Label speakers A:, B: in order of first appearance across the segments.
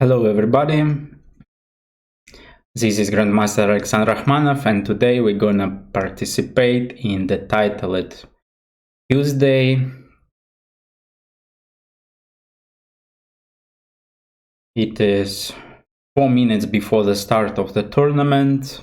A: Hello everybody, this is Grandmaster Aleksandr Rakhmanov, and today we're gonna participate in the titled Tuesday. It is 4 minutes before the start of the tournament.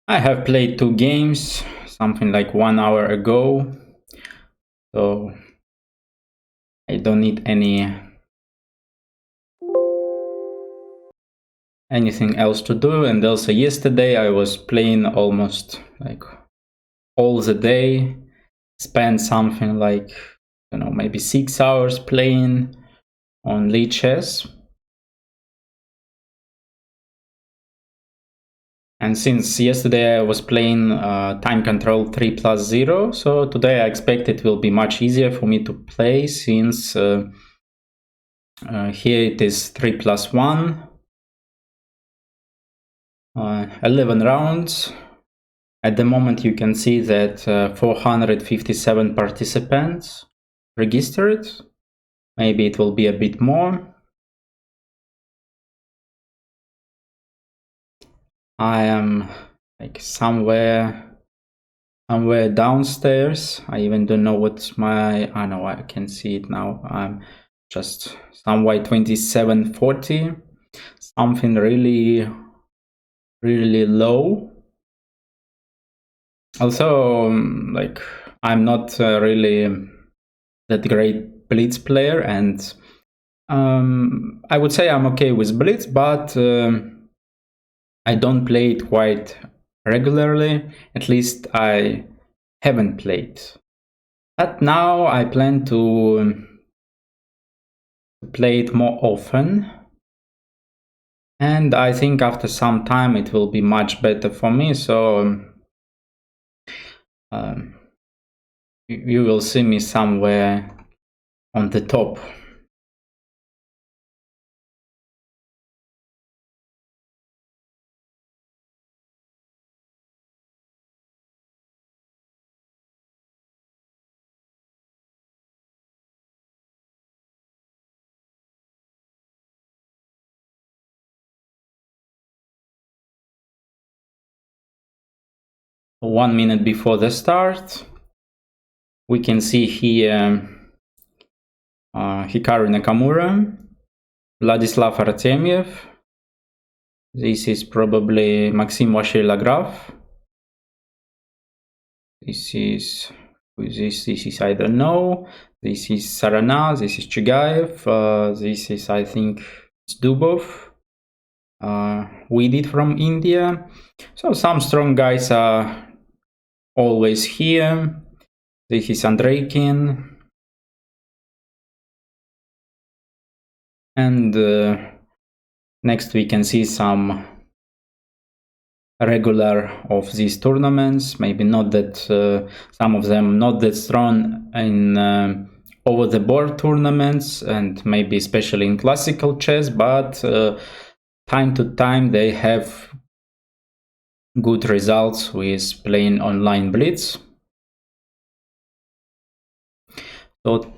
A: I have played 2 games, something like 1 hour ago, so I don't need anything else to do. And also yesterday I was playing almost like all the day, spent something like, maybe 6 hours playing on lead chess. And since yesterday I was playing time control 3+0, so today I expect it will be much easier for me to play, since here it is 3+1, 11 rounds. At the moment you can see that 457 participants registered. Maybe it will be a bit more. I am like somewhere downstairs. I even don't know what's my... I know I can see it now. I'm just somewhere 2740, something really low. Also, like, I'm not really that great blitz player, and I would say I'm okay with blitz, but I don't play it quite regularly. At least I haven't played. But now I plan to play it more often. And I think after some time it will be much better for me. So you will see me somewhere on the top. One minute before the start, we can see here Hikaru Nakamura, Vladislav Artemiev. This is probably Maxim Vachier-Lagrave. This is I don't know. This is Sarana. This is Chigayev. This is, I think, Dubov. We did from India. So some strong guys are always here. This is Andreikin. And next we can see some regular of these tournaments. Maybe not that some of them not that strong in over the board tournaments, and maybe especially in classical chess, but time to time they have good results with playing online blitz. So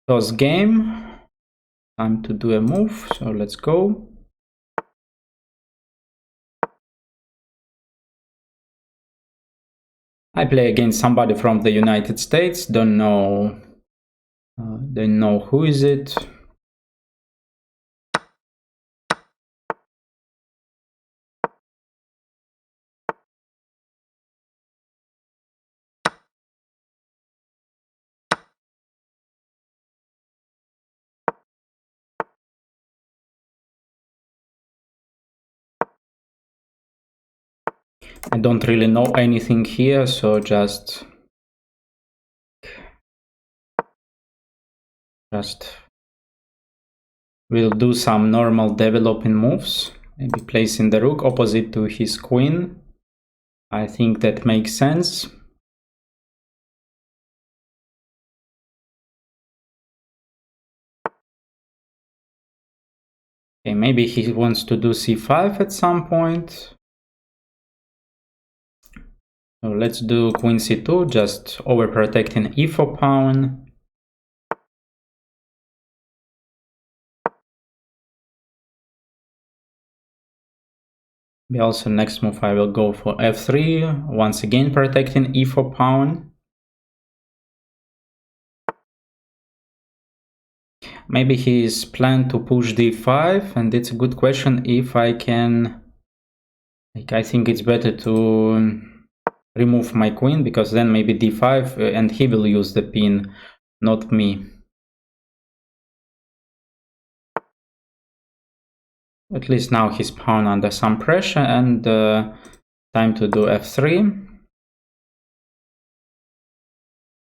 A: toss game, time to do a move, so let's go. I play against somebody from the United States. Don't know who is it. I don't really know anything here, so just Just we'll do some normal developing moves. Maybe placing the rook opposite to his queen. I think that makes sense. Okay, maybe he wants to do c5 at some point. So let's do queen c2, just overprotecting e4 pawn. Also, next move I will go for f3, once again protecting e4 pawn. Maybe he's planned to push d5, and it's a good question if I can... Like, I think it's better to remove my queen, because then maybe d5 and he will use the pin, not me. At least now he's pawn under some pressure, and time to do f3.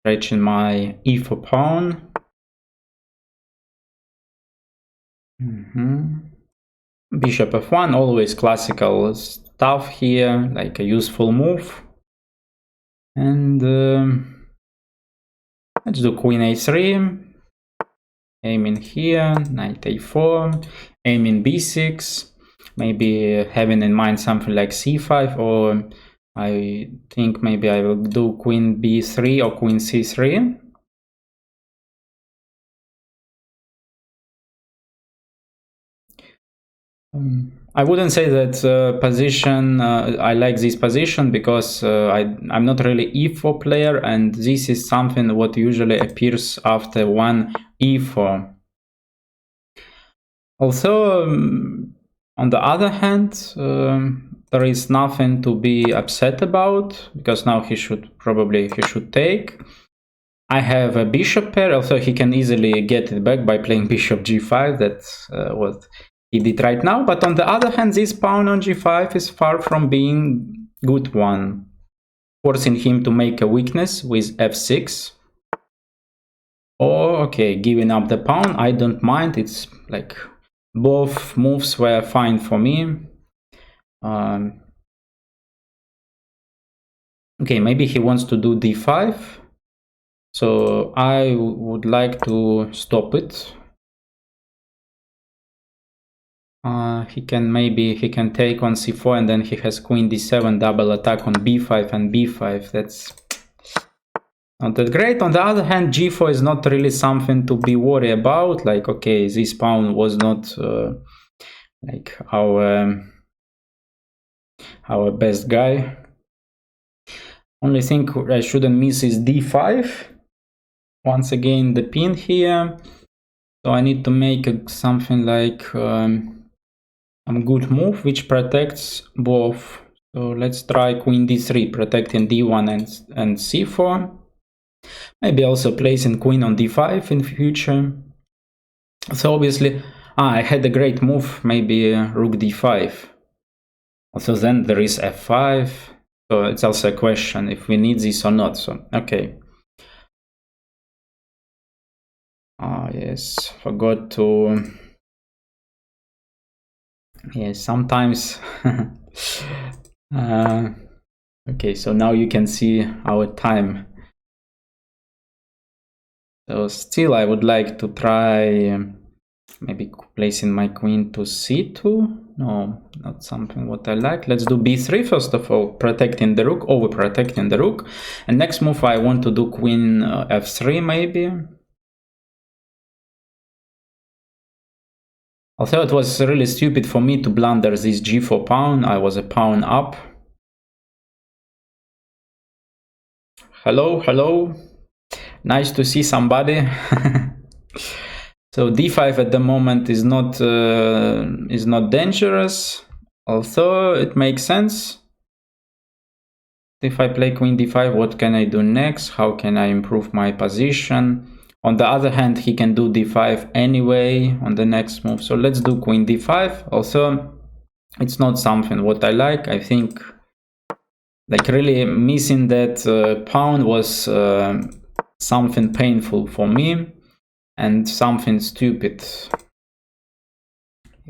A: Stretching my e4 pawn. Bishop f1, always classical stuff here, like a useful move. And let's do queen a3. Aiming here, knight a4, aiming b6, maybe having in mind something like c5, or I think maybe I will do queen b3 or queen c3. I wouldn't say that position, I like this position, because I'm not really e4 player, and this is something what usually appears after one e4. Also, on the other hand, there is nothing to be upset about, because now he should take. I have a bishop pair, also he can easily get it back by playing bishop g5, that's what he did right now. But on the other hand, this pawn on g5 is far from being good one, forcing him to make a weakness with f6. Or, okay, giving up the pawn, I don't mind, it's like both moves were fine for me. Okay, maybe he wants to do d5, so I would like to stop it. He can take on c4, and then he has queen d7, double attack on b5 and b5. That's not that great. On the other hand, g4 is not really something to be worried about. Like, okay, this pawn was not like our best guy. Only thing I shouldn't miss is d5. Once again, the pin here. So I need to make something like a good move which protects both. So let's try queen d3, protecting d1 and c4. Maybe also placing queen on d5 in future. So obviously, I had a great move, maybe rook d5. Also then there is f5. So it's also a question if we need this or not. So, okay. Yes, forgot to... Yes, sometimes... okay, so now you can see our time. So still I would like to try maybe placing my queen to c2. No, not something what I like. Let's do b3 first of all, protecting the rook, over protecting the rook. And next move I want to do queen f3 maybe. Although it was really stupid for me to blunder this g4 pawn, I was a pawn up. Hello, hello. Nice to see somebody. So d5 at the moment is not dangerous, although it makes sense. If I play queen d5, what can I do next? How can I improve my position? On the other hand, he can do d5 anyway on the next move. So let's do queen d5. Also, it's not something what I like. I think like really missing that pawn was something painful for me. and something stupid.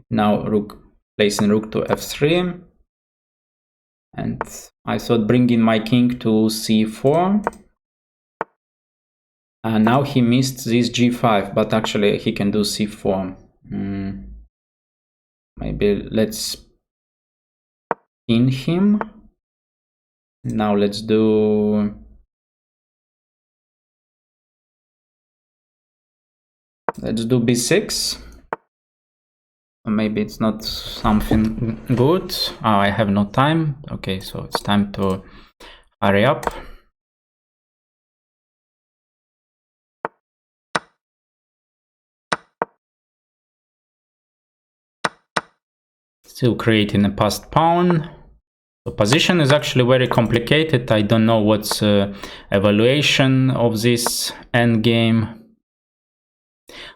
A: Now rook, placing rook to f3, and I thought bringing my king to c4. Now he missed this g5, but actually he can do c4. Maybe let's pin him. Now let's do b6. Maybe it's not something good. I have no time. Okay, so it's time to hurry up. Still creating a passed pawn. The position is actually very complicated. I don't know what's evaluation of this endgame.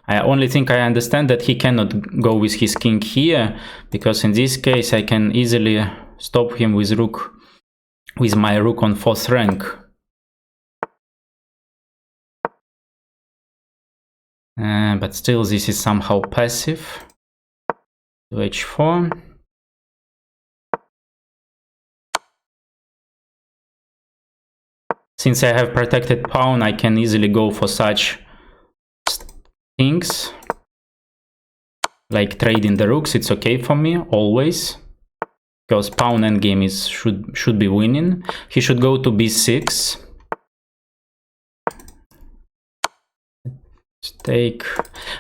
A: I only think I understand that he cannot go with his king here, because in this case I can easily stop him with my rook on 4th rank. But still this is somehow passive. To h4. Since I have protected pawn, I can easily go for such things like trading the rooks. It's okay for me always, because pawn endgame should be winning. He should go to b6.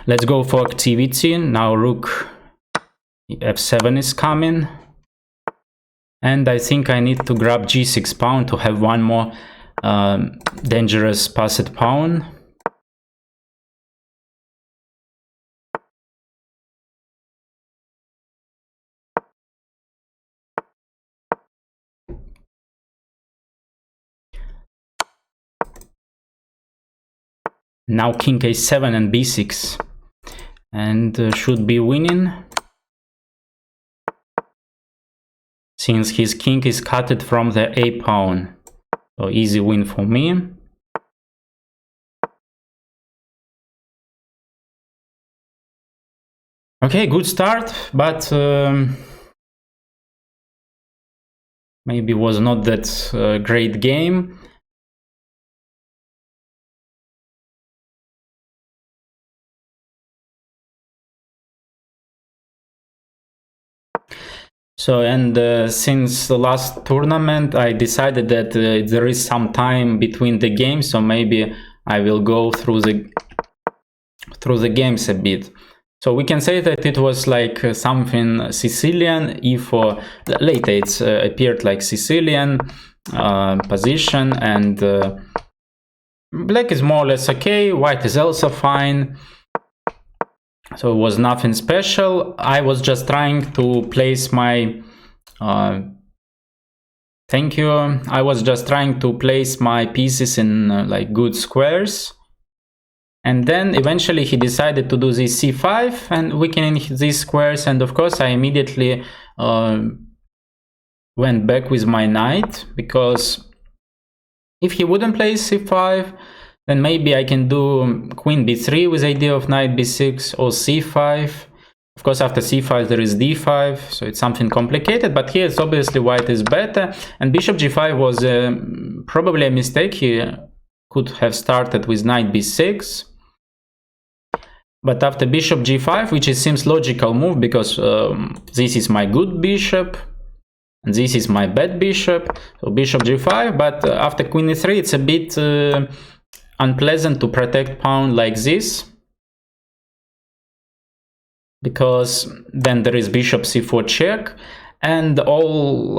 A: Let's go for activity. Now rook f7 is coming, and I think I need to grab g6 pawn to have one more dangerous passed pawn. Now king a7 and b6, and should be winning, since his king is cutted from the a pawn. So easy win for me. Okay, good start, but maybe was not that great game. So, and since the last tournament, I decided that there is some time between the games, so maybe I will go through the games a bit. So we can say that it was like something Sicilian, e4, later it appeared like Sicilian position, and black is more or less okay, white is also fine. So it was nothing special. I was just trying to place my thank you. I was just trying to place my pieces in like good squares. And then eventually he decided to do this c5 and weakening these squares. And of course I immediately went back with my knight, because if he wouldn't play c5, then maybe I can do queen b3 with idea of knight b6 or c5. Of course, after c5 there is d5, so it's something complicated, but here it's obviously white is better. And bishop g5 was probably a mistake. He could have started with knight b6. But after bishop g5, which seems logical move, because this is my good bishop, and this is my bad bishop, so bishop g5, but after queen e3 it's a bit unpleasant to protect pawn like this, because then there is bishop c4 check and all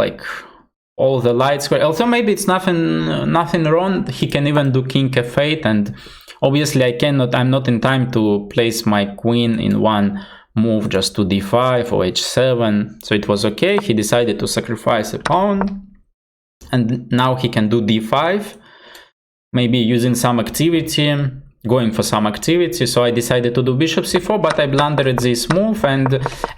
A: the light square. Also maybe it's nothing wrong. He can even do king f8, and obviously I'm not in time to place my queen in one move just to d5 or h7, so it was okay. He decided to sacrifice a pawn, and now he can do d5, maybe using some activity, going for some activity. So I decided to do bishop c4, but I blundered this move, and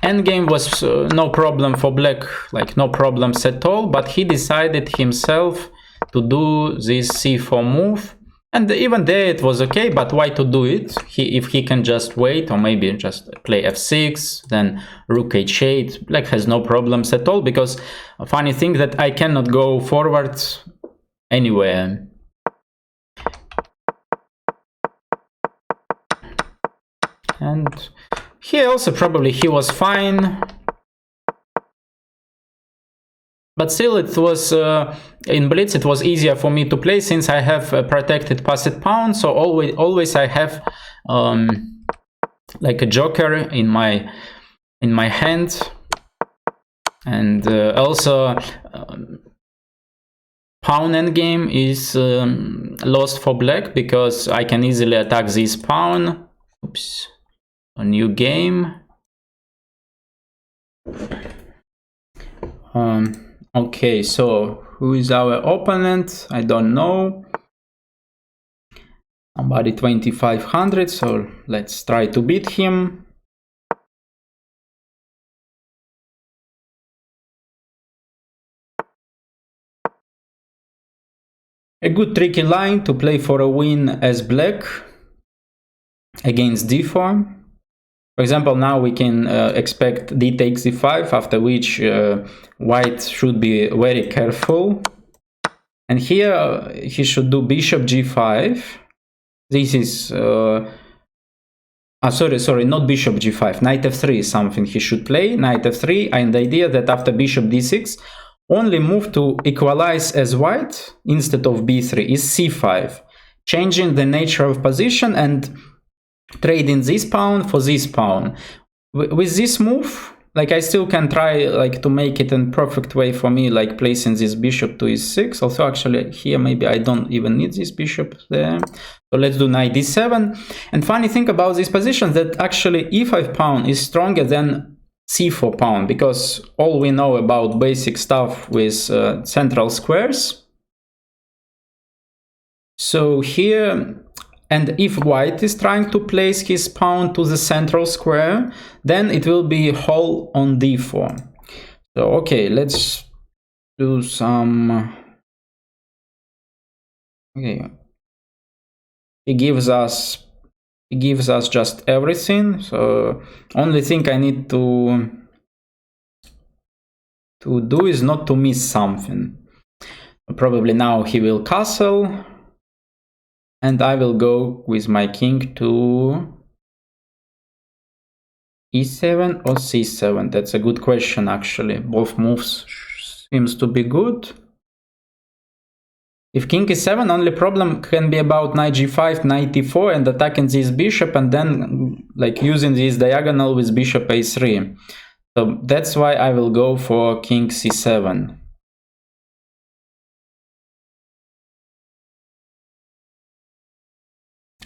A: endgame was no problem for black, like no problems at all. But he decided himself to do this c4 move, And even there it was okay, but why to do it? If he can just wait, or maybe just play f6, then rook h8, black has no problems at all, because a funny thing that I cannot go forward anywhere. And here also probably he was fine. But still, it was in Blitz. It was easier for me to play since I have a protected passed pawn. So always I have like a joker in my hand, and also pawn endgame is lost for black because I can easily attack this pawn. Oops, a new game. Okay, so who is our opponent? I don't know. Somebody 2500, so let's try to beat him. A good tricky line to play for a win as black against d4. For example, now we can expect d takes d5, after which white should be very careful. And here he should do bishop g5. This is... sorry, not bishop g5. Knight f3 is something he should play. Knight f3, and the idea that after bishop d6, only move to equalize as white instead of b3 is c5. Changing the nature of position and trading this pawn for this pawn. With this move, like I still can try like to make it in perfect way for me, like placing this bishop to e6. Also, actually here maybe I don't even need this bishop there. So let's do knight d7. And funny thing about this position that actually e5 pawn is stronger than c4 pawn, because all we know about basic stuff with central squares. So here, and if white is trying to place his pawn to the central square, then it will be whole on d4. So okay, let's do some... Okay, he gives us just everything. So only thing I need to do is not to miss something. Probably now he will castle. And I will go with my king to e7 or c7. That's a good question, actually. Both moves seems to be good. If king e7, only problem can be about knight g5, knight e4, and attacking this bishop, and then like using this diagonal with bishop a3. So that's why I will go for king c7.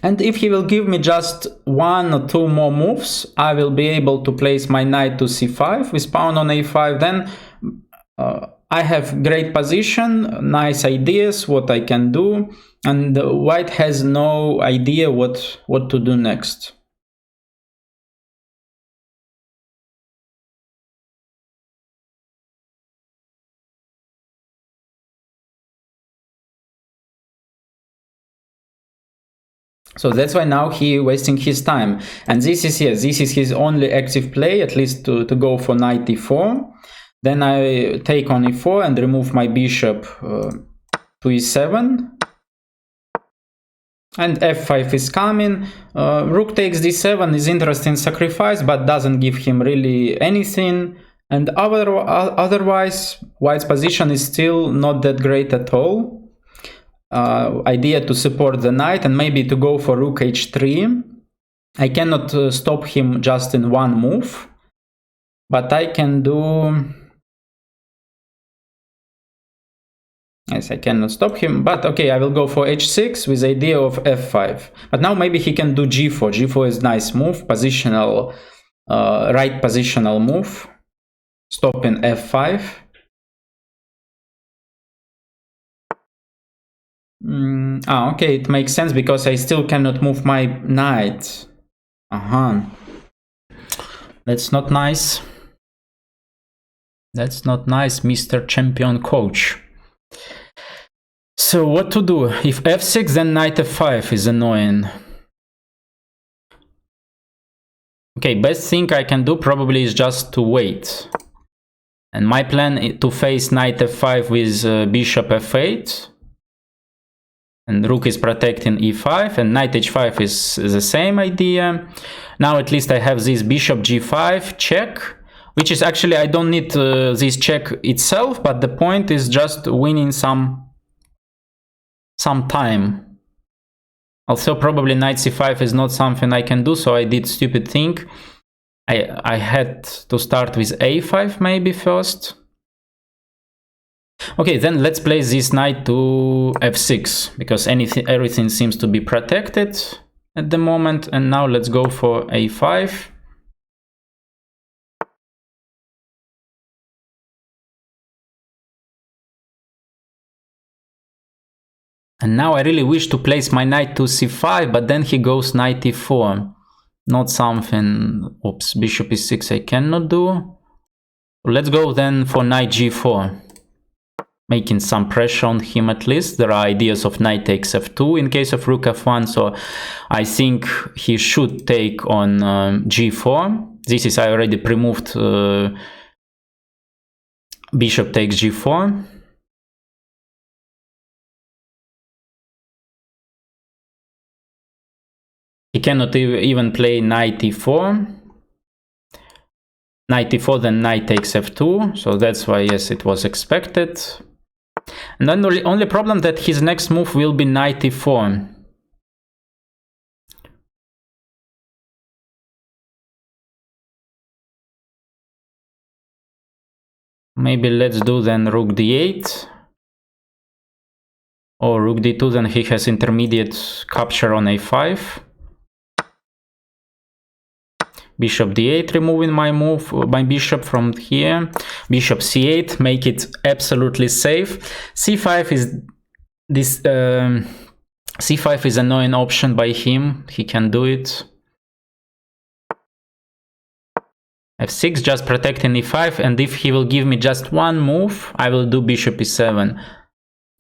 A: And if he will give me just one or two more moves, I will be able to place my knight to c5 with pawn on a5. Then I have great position, nice ideas, what I can do, and white has no idea what to do next. So that's why now he wasting his time. And this is his only active play, at least to go for knight e4. Then I take on e4 and remove my bishop to e7. And f5 is coming. Rook takes d7 is interesting sacrifice, but doesn't give him really anything. And otherwise, white's position is still not that great at all. Idea to support the knight and maybe to go for rook h3. I cannot stop him just in one move, but I can do... Yes, I cannot stop him, but okay, I will go for h6 with the idea of f5. But now maybe he can do g4. g4 is nice move, positional, right positional move, stopping f5. Okay, it makes sense because I still cannot move my knight. That's not nice. That's not nice, Mr. Champion Coach. So what to do? If f6, then knight f5 is annoying. Okay, best thing I can do probably is just to wait. And my plan is to face knight f5 with bishop f8. And rook is protecting e5, and knight h5 is the same idea. Now at least I have this bishop g5 check, which is actually, I don't need this check itself, but the point is just winning some time. Also, probably knight c5 is not something I can do, so I did stupid thing. I had to start with a5 maybe first. Okay, then let's place this knight to f6, because everything seems to be protected at the moment. And now let's go for a5. And now I really wish to place my knight to c5, but then he goes knight e4. Not something... Oops, bishop e6 I cannot do. Let's go then for knight g4. Making some pressure on him at least. There are ideas of knight takes f2 in case of rook f1, so I think he should take on g4. This is, I already pre-moved bishop takes g4. He cannot even play knight e4. Knight e4, then knight takes f2, so that's why, yes, it was expected. And then the only problem that his next move will be knight e4. Maybe let's do then rook d8. Or rook d2, then he has intermediate capture on a5. Bishop d8, removing my bishop from here. Bishop c8, make it absolutely safe. c5 is this. C5 is an annoying option by him. He can do it. f6, just protecting e5, and if he will give me just one move, I will do bishop e7.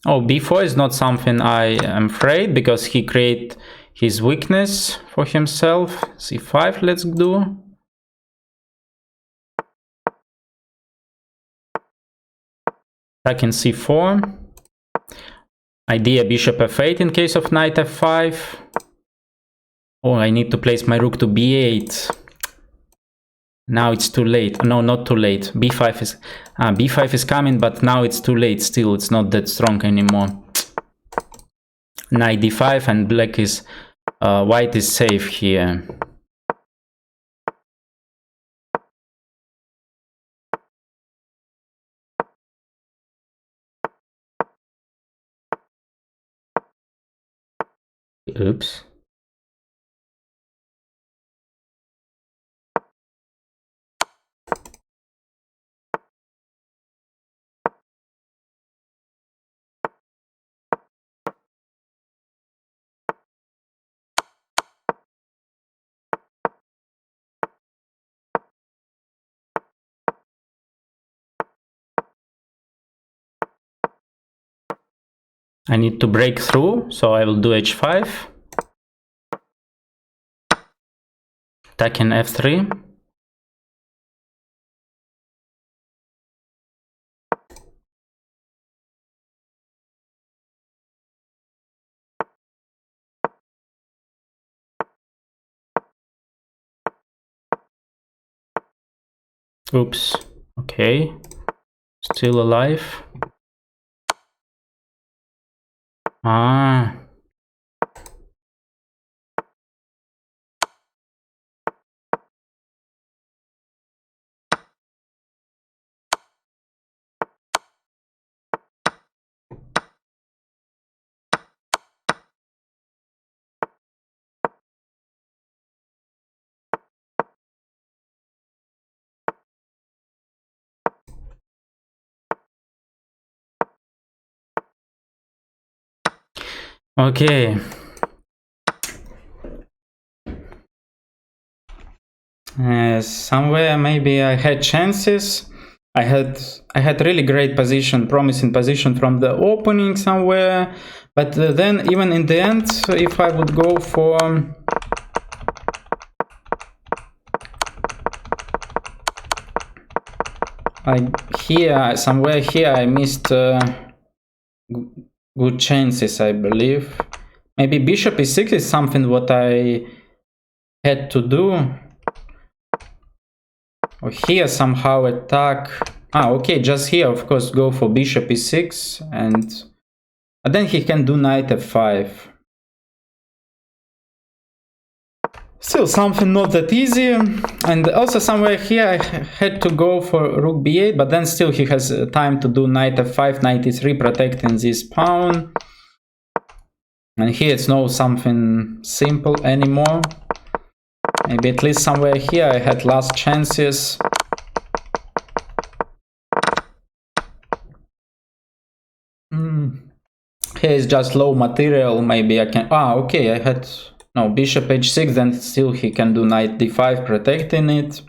A: Oh, b4 is not something I am afraid, because he create his weakness for himself. c5 let's do. Back in c4. Idea bishop f8 in case of knight f5. Oh, I need to place my rook to b8. Now it's too late. No, not too late. b5 is coming, but now it's too late. Still, it's not that strong anymore. Knight d5, and black is white is safe here. Oops. I need to break through, so I will do h5. Attacking f3. Oops. Okay. Still alive. Ah. Okay. Somewhere maybe I had chances. I had really great position, promising position from the opening somewhere, but then even in the end, if I would go for here, somewhere here, I missed good chances, I believe. Maybe bishop e6 is something what I had to do. Or here somehow attack. Okay, just here, of course, go for bishop e6, and then he can do knight f5. Still something not that easy. And also somewhere here I had to go for rook b8, but then still he has time to do knight f5, knight e3, protecting this pawn. And here it's no something simple anymore. Maybe at least somewhere here I had last chances. Here is just low material, maybe I can... okay, I had... No, bishop h6, then still he can do knight d5, protecting it.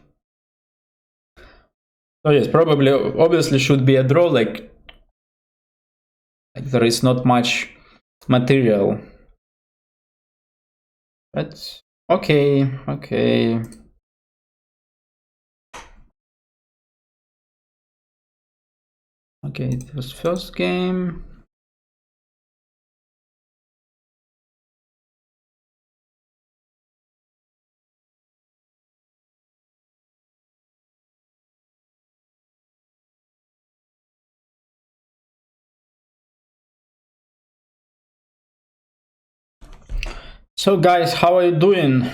A: So yes, probably, obviously should be a draw, like there is not much material. But, okay. Okay, it was first game. So guys, how are you doing?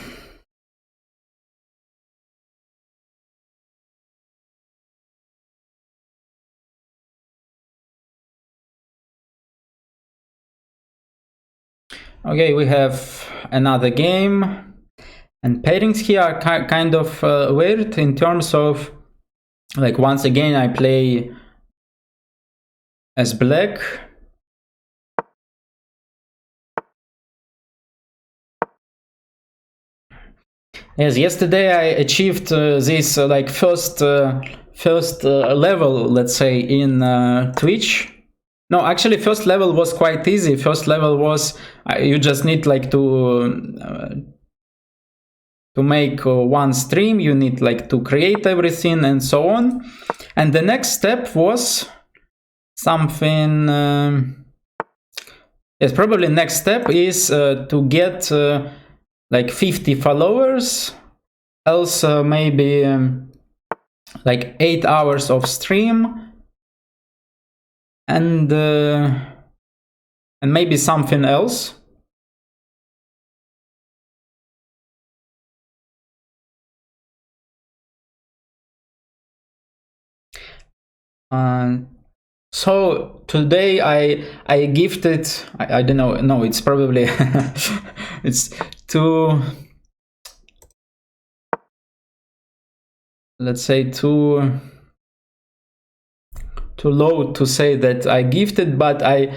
A: Okay, we have another game, and pairings here are kind of weird in terms of, like, once again I play as black. Yes, yesterday I achieved this like first level, let's say, in Twitch. No, actually, first level was quite easy. First level was you just need like to make one stream. You need like to create everything and so on. And the next step was something. Yes, probably next step is to get like 50 followers, else maybe like 8 hours of stream, and maybe something else. So today I gifted, I don't know, no, it's probably it's too, let's say, too low to say that I gifted, but I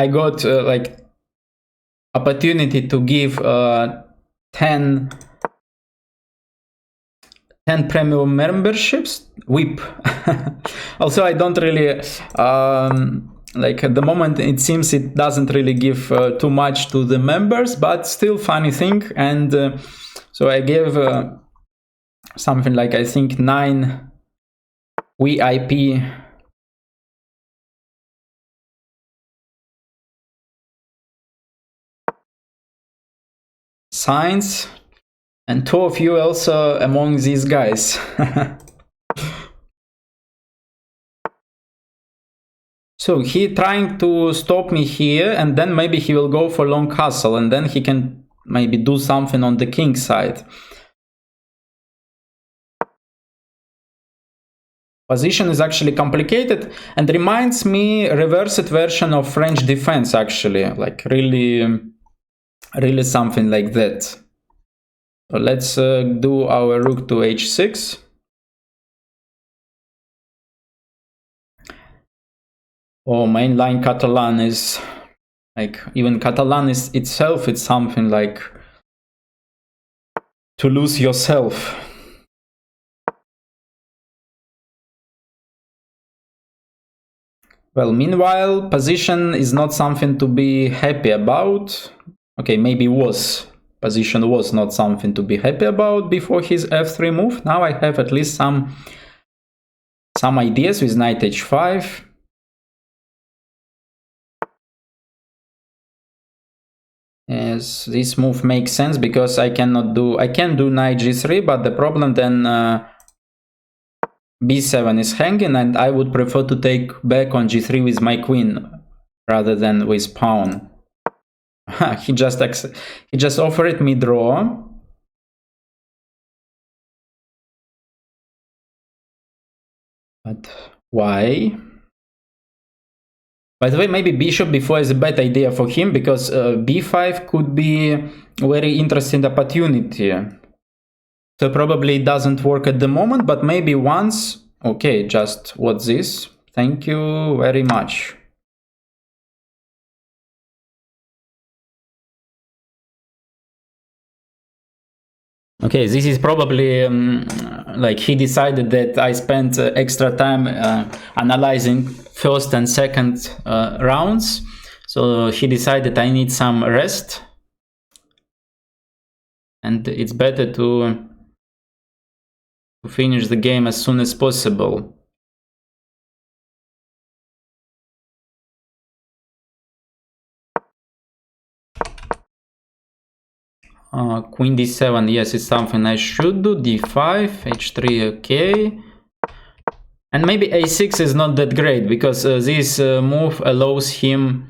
A: got like opportunity to give 10 premium memberships, whip. Also, I don't really like at the moment it seems it doesn't really give too much to the members, but still funny thing. And so I gave something like, I think, 9 VIP signs, and 2 of you also among these guys. So he trying to stop me here, and then maybe he will go for long castle, and then he can maybe do something on the king side. Position is actually complicated and reminds me reversed version of French defense, actually, like really something like that. So let's do our rook to h6. Oh, mainline Catalan is like, even Catalan is itself, it's something like to lose yourself. Well, meanwhile, position is not something to be happy about. Okay, maybe position was not something to be happy about before his f3 move. Now I have at least some ideas with knight h5. Yes, this move makes sense because I can do knight g3, but the problem then b7 is hanging, and I would prefer to take back on g3 with my queen rather than with pawn. he just offered me draw. But why? By the way, maybe bishop b4 is a bad idea for him, because b5 could be a very interesting opportunity. So probably it doesn't work at the moment, but maybe once. Okay, just what's this? Thank you very much. Okay, this is probably like he decided that I spent extra time analyzing first and second rounds. So he decided I need some rest. And it's better to finish the game as soon as possible. Queen d7, yes, it's something I should do. d5, h3, okay. And maybe a6 is not that great, because this move allows him...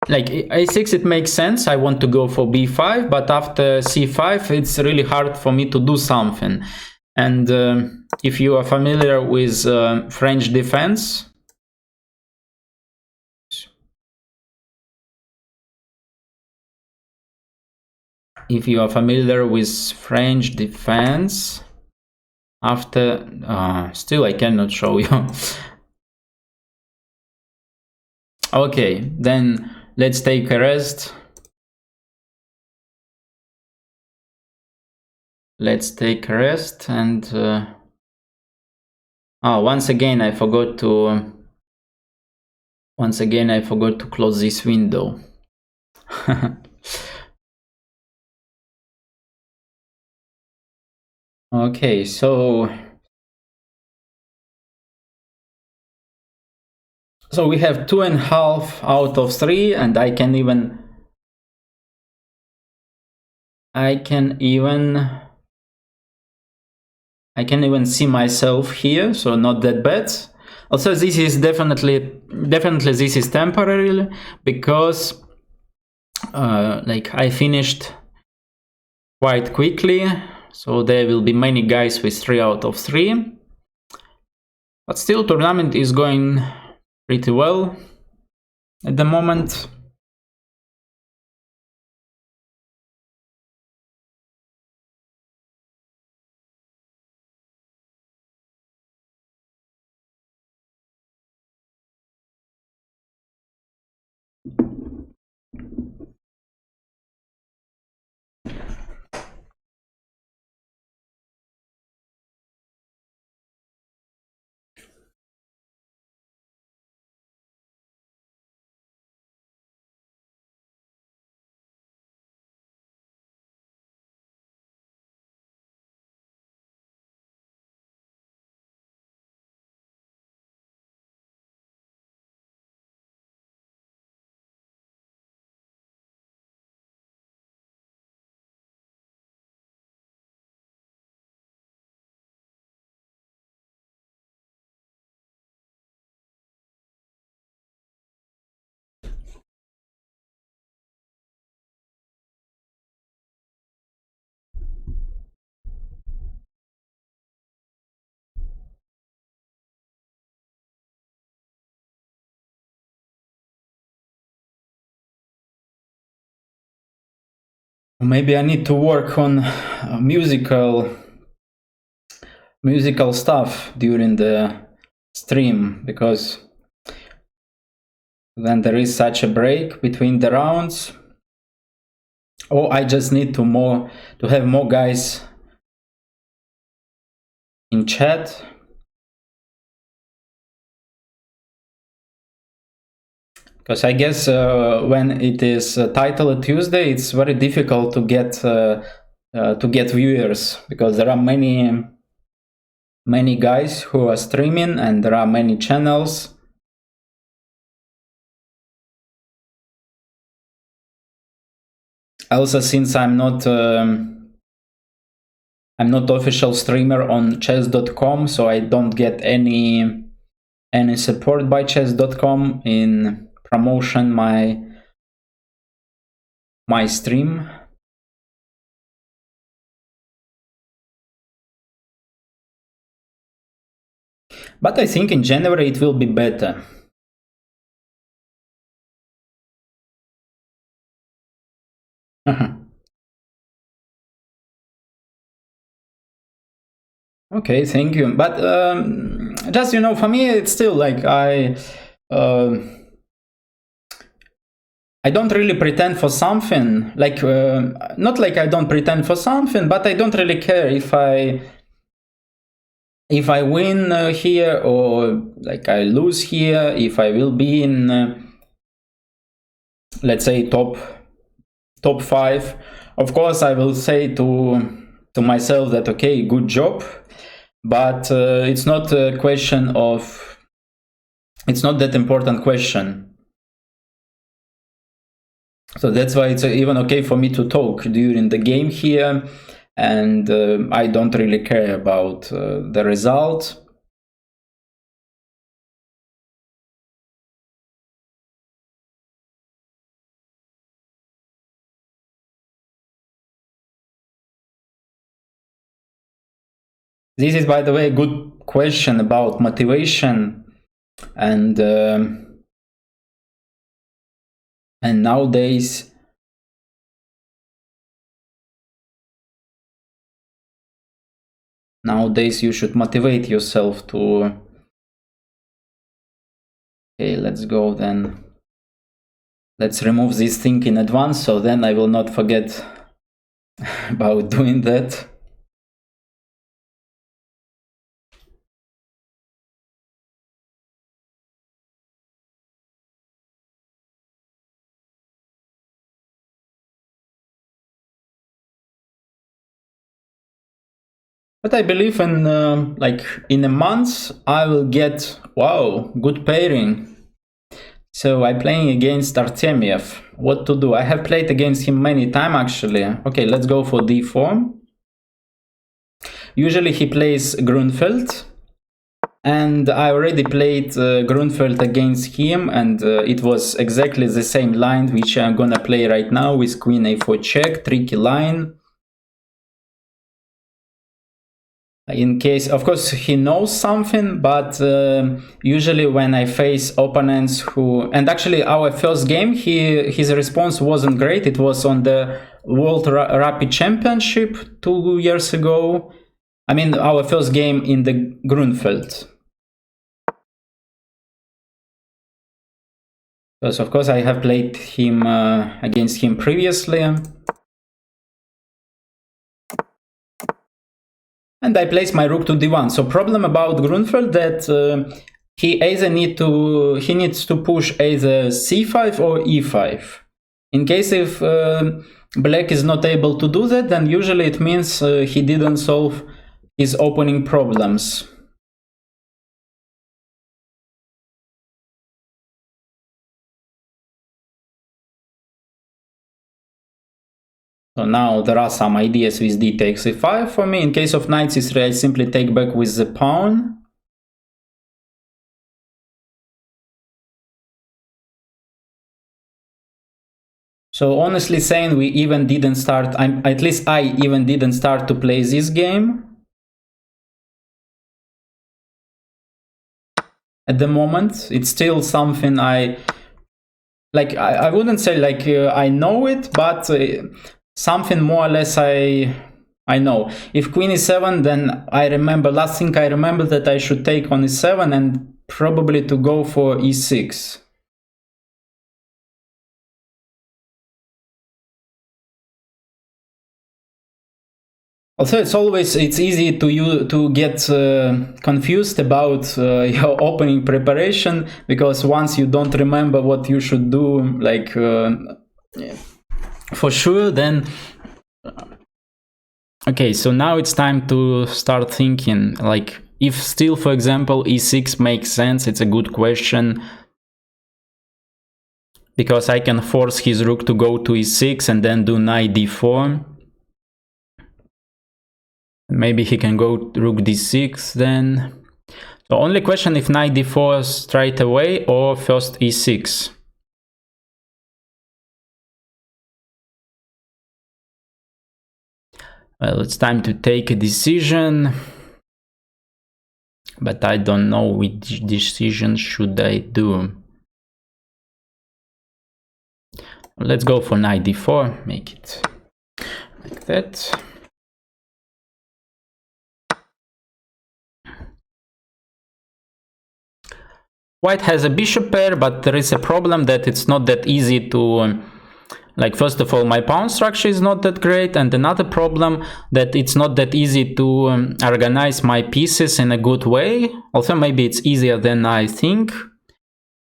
A: Like, a6 it makes sense, I want to go for b5, but after c5 it's really hard for me to do something. And if you are familiar with French defense... If you are familiar with French defense, after... still I cannot show you. Okay, then let's take a rest. Let's take a rest and... once again I forgot to... close this window. Okay, so we have 2.5 out of 3, and I can even see myself here, so not that bad. Also, this is definitely this is temporary, because like I finished quite quickly, so there will be many guys with 3 out of 3. But still, tournament is going pretty well at the moment. Maybe I need to work on musical stuff during the stream, because then there is such a break between the rounds. Or I just need to have more guys in chat. Because I guess when it is titled Tuesday, it's very difficult to get viewers, because there are many guys who are streaming and there are many channels. Also, since I'm not official streamer on chess.com, so I don't get any support by chess.com in promotion my stream. But I think in January it will be better. Okay, thank you. But just, for me, it's still like I don't really pretend for something. Like, not like I don't pretend for something, but I don't really care if I win here or like I lose here, if I will be in, let's say, top 5. Of course, I will say to myself that, okay, good job. But it's not a question of, it's not that important question. So that's why it's even okay for me to talk during the game here, and I don't really care about the result. This is, by the way, a good question about motivation, and nowadays you should motivate yourself to. Okay, let's go then. Let's remove this thing in advance, so then I will not forget about doing that. But I believe in in a month I will get, wow, good pairing. So I'm playing against Artemiev. What to do? I have played against him many times actually. Okay, let's go for d4. Usually he plays Grunfeld, and I already played Grunfeld against him, and it was exactly the same line which I'm gonna play right now with Queen a4 check, tricky line. In case, of course, he knows something, but usually when I face opponents who, and actually our first game, his response wasn't great. It was on the World Rapid Championship 2 years ago. I mean, our first game in the Grunfeld. Because of course I have played him against him previously. And I place my rook to d1. So problem about Grunfeld that he either needs to push either c5 or e5. In case if black is not able to do that, then usually it means he didn't solve his opening problems. So now there are some ideas with d takes e5 for me. In case of knight c3, I simply take back with the pawn. So honestly saying, we even didn't start, at least I even didn't start to play this game at the moment. It's still something I wouldn't say like I know it, but something more or less I know. If queen e7, then I remember, last thing I remember that I should take on e7 and probably to go for e6. Also, it's easy to get confused about your opening preparation, because once you don't remember what you should do, like for sure, then okay. So now it's time to start thinking, like, if still, for example, e6 makes sense. It's a good question, because I can force his rook to go to e6 and then do knight d4. Maybe he can go rook d6 then. So only question if knight d4 straight away or first e6. Well, it's time to take a decision, but I don't know which decision should I do. Let's go for knight d4, make it like that. White has a bishop pair, but there is a problem that it's not that easy to... like, first of all, my pawn structure is not that great, and another problem that it's not that easy to organize my pieces in a good way. Also, maybe it's easier than I think.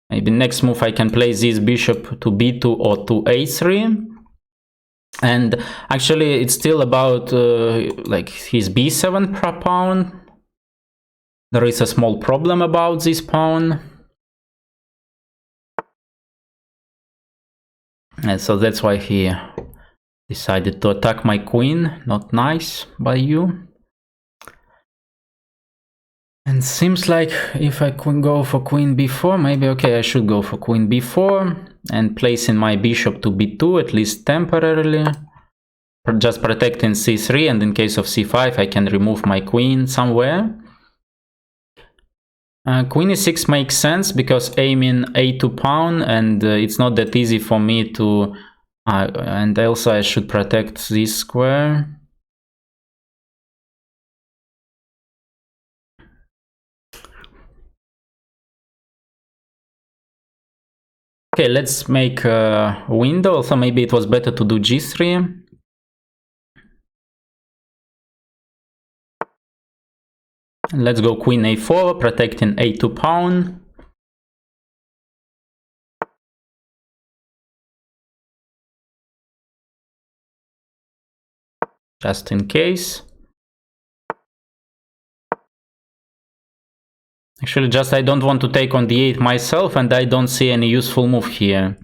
A: Maybe next move I can play this bishop to b2 or to a3. And actually, it's still about like his b7 pawn. There is a small problem about this pawn. And so that's why he decided to attack my queen. Not nice by you. And seems like if I could go for queen b4, maybe okay, I should go for queen b4 and placing my bishop to b2, at least temporarily. Just protecting c3, and in case of c5 I can remove my queen somewhere. Queen e6 makes sense because aiming a2 pawn, and it's not that easy for me to... and also I should protect this square. Okay, let's make a window. So maybe it was better to do g3. Let's go queen a4, protecting a2 pawn. Just in case. Actually, just I don't want to take on d8 myself, and I don't see any useful move here.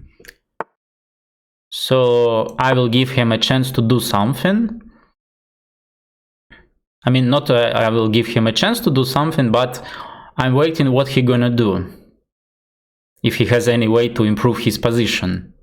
A: So I will give him a chance to do something. I mean, not I will give him a chance to do something, but I'm waiting what he gonna do. If he has any way to improve his position.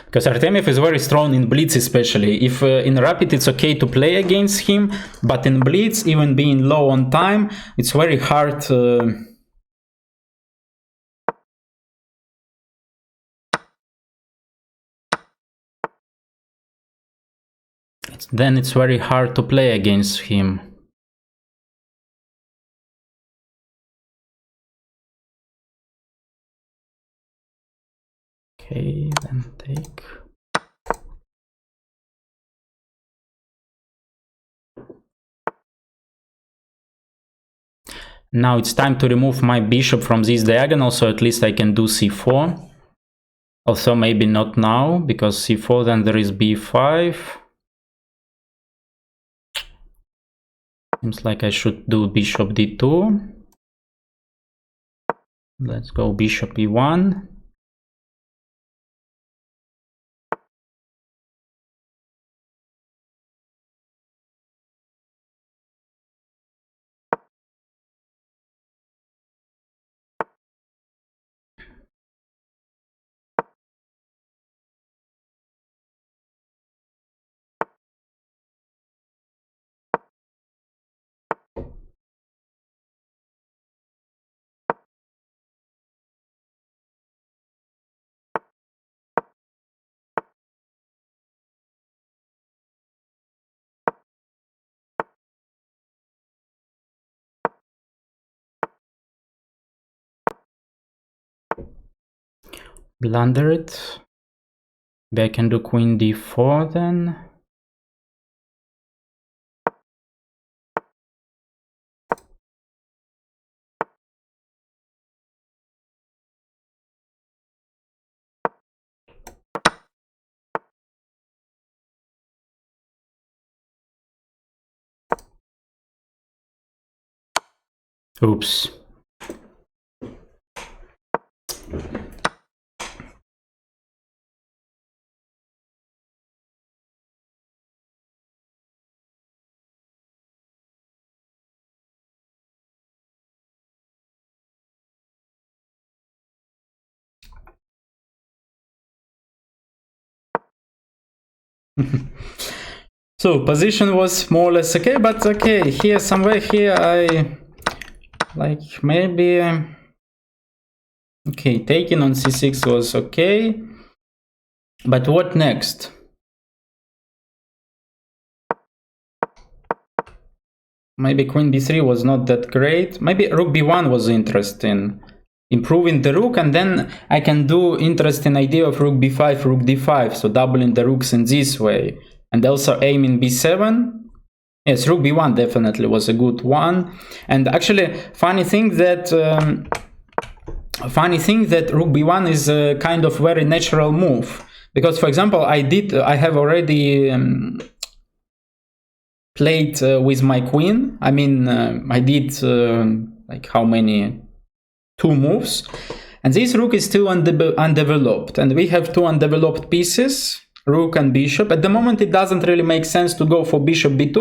A: Because Artemiev is very strong in Blitz, especially. If in Rapid it's okay to play against him, but in Blitz, even being low on time, it's very hard. Then it's very hard to play against him. Okay, then take. Now it's time to remove my bishop from this diagonal, so at least I can do c4. Also, maybe not now, because c4, then there is b5. Seems like I should do bishop d2. Let's go bishop e1. blunder it. Maybe I can do queen d4 then. Oops. So position was more or less okay, but okay, here somewhere here I like maybe okay, taking on c6 was okay, but what next? Maybe queen b3 was not that great. Maybe rook b1 was interesting, improving the rook, and then I can do interesting idea of rook b5, rook d5, so doubling the rooks in this way, and also aiming b7. Yes, rook b1 definitely was a good one. And actually, funny thing that rook b1 is a kind of very natural move, because for example I have already played with my queen. I mean, I did like how many? 2 moves, and this rook is still undeveloped, and we have 2 undeveloped pieces, rook and bishop. At the moment it doesn't really make sense to go for bishop b2,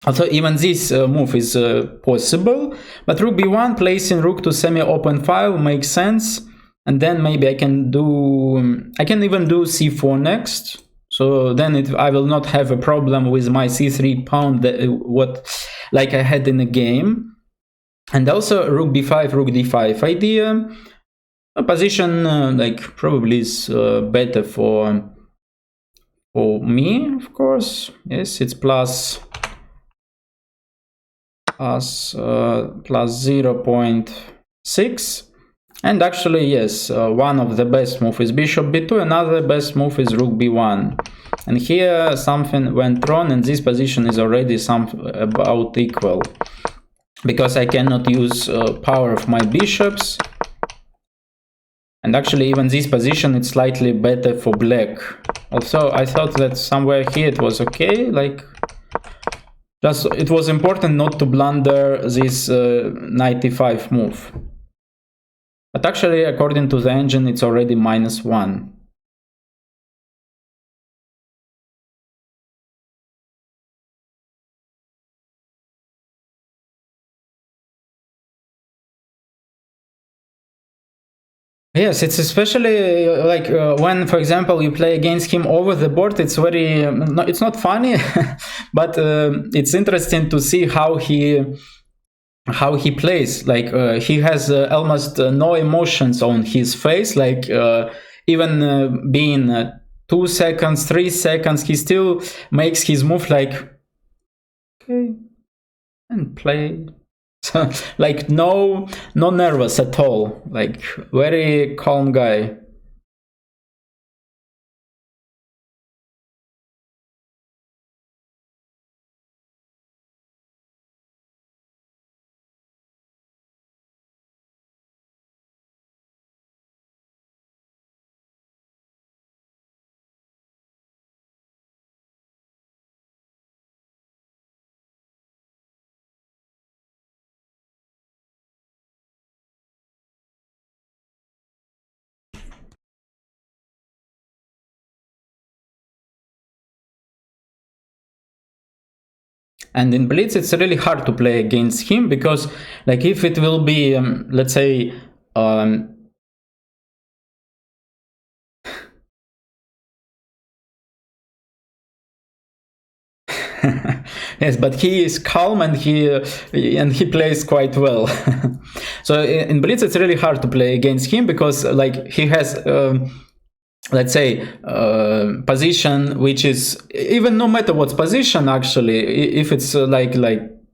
A: also even this move is possible, but rook b1 placing rook to semi-open file makes sense. And then maybe I can even do c4 next, so then I will not have a problem with my c3 pawn like I had in the game. And also rook b5, rook d5 idea. A position like probably is better for me, of course. Yes, it's plus 0.6. And actually, yes, one of the best moves is bishop b2, another best move is rook b1. And here something went wrong, and this position is already about equal, because I cannot use power of my bishops. And actually even this position is slightly better for black. Also I thought that somewhere here it was okay, like just it was important not to blunder this knight e5 move. But actually according to the engine it's already -1. Yes, it's especially like when, for example, you play against him over the board. It's very, it's not funny, but it's interesting to see how he plays. Like he has almost no emotions on his face. Like even being 2 seconds, 3 seconds, he still makes his move like okay and play. So, like no nervous at all, like very calm guy. And in Blitz, it's really hard to play against him, because like if it will be, let's say, yes, but he is calm and he plays quite well. So in Blitz, it's really hard to play against him, because like he has let's say position which is, even no matter what's position, actually if it's like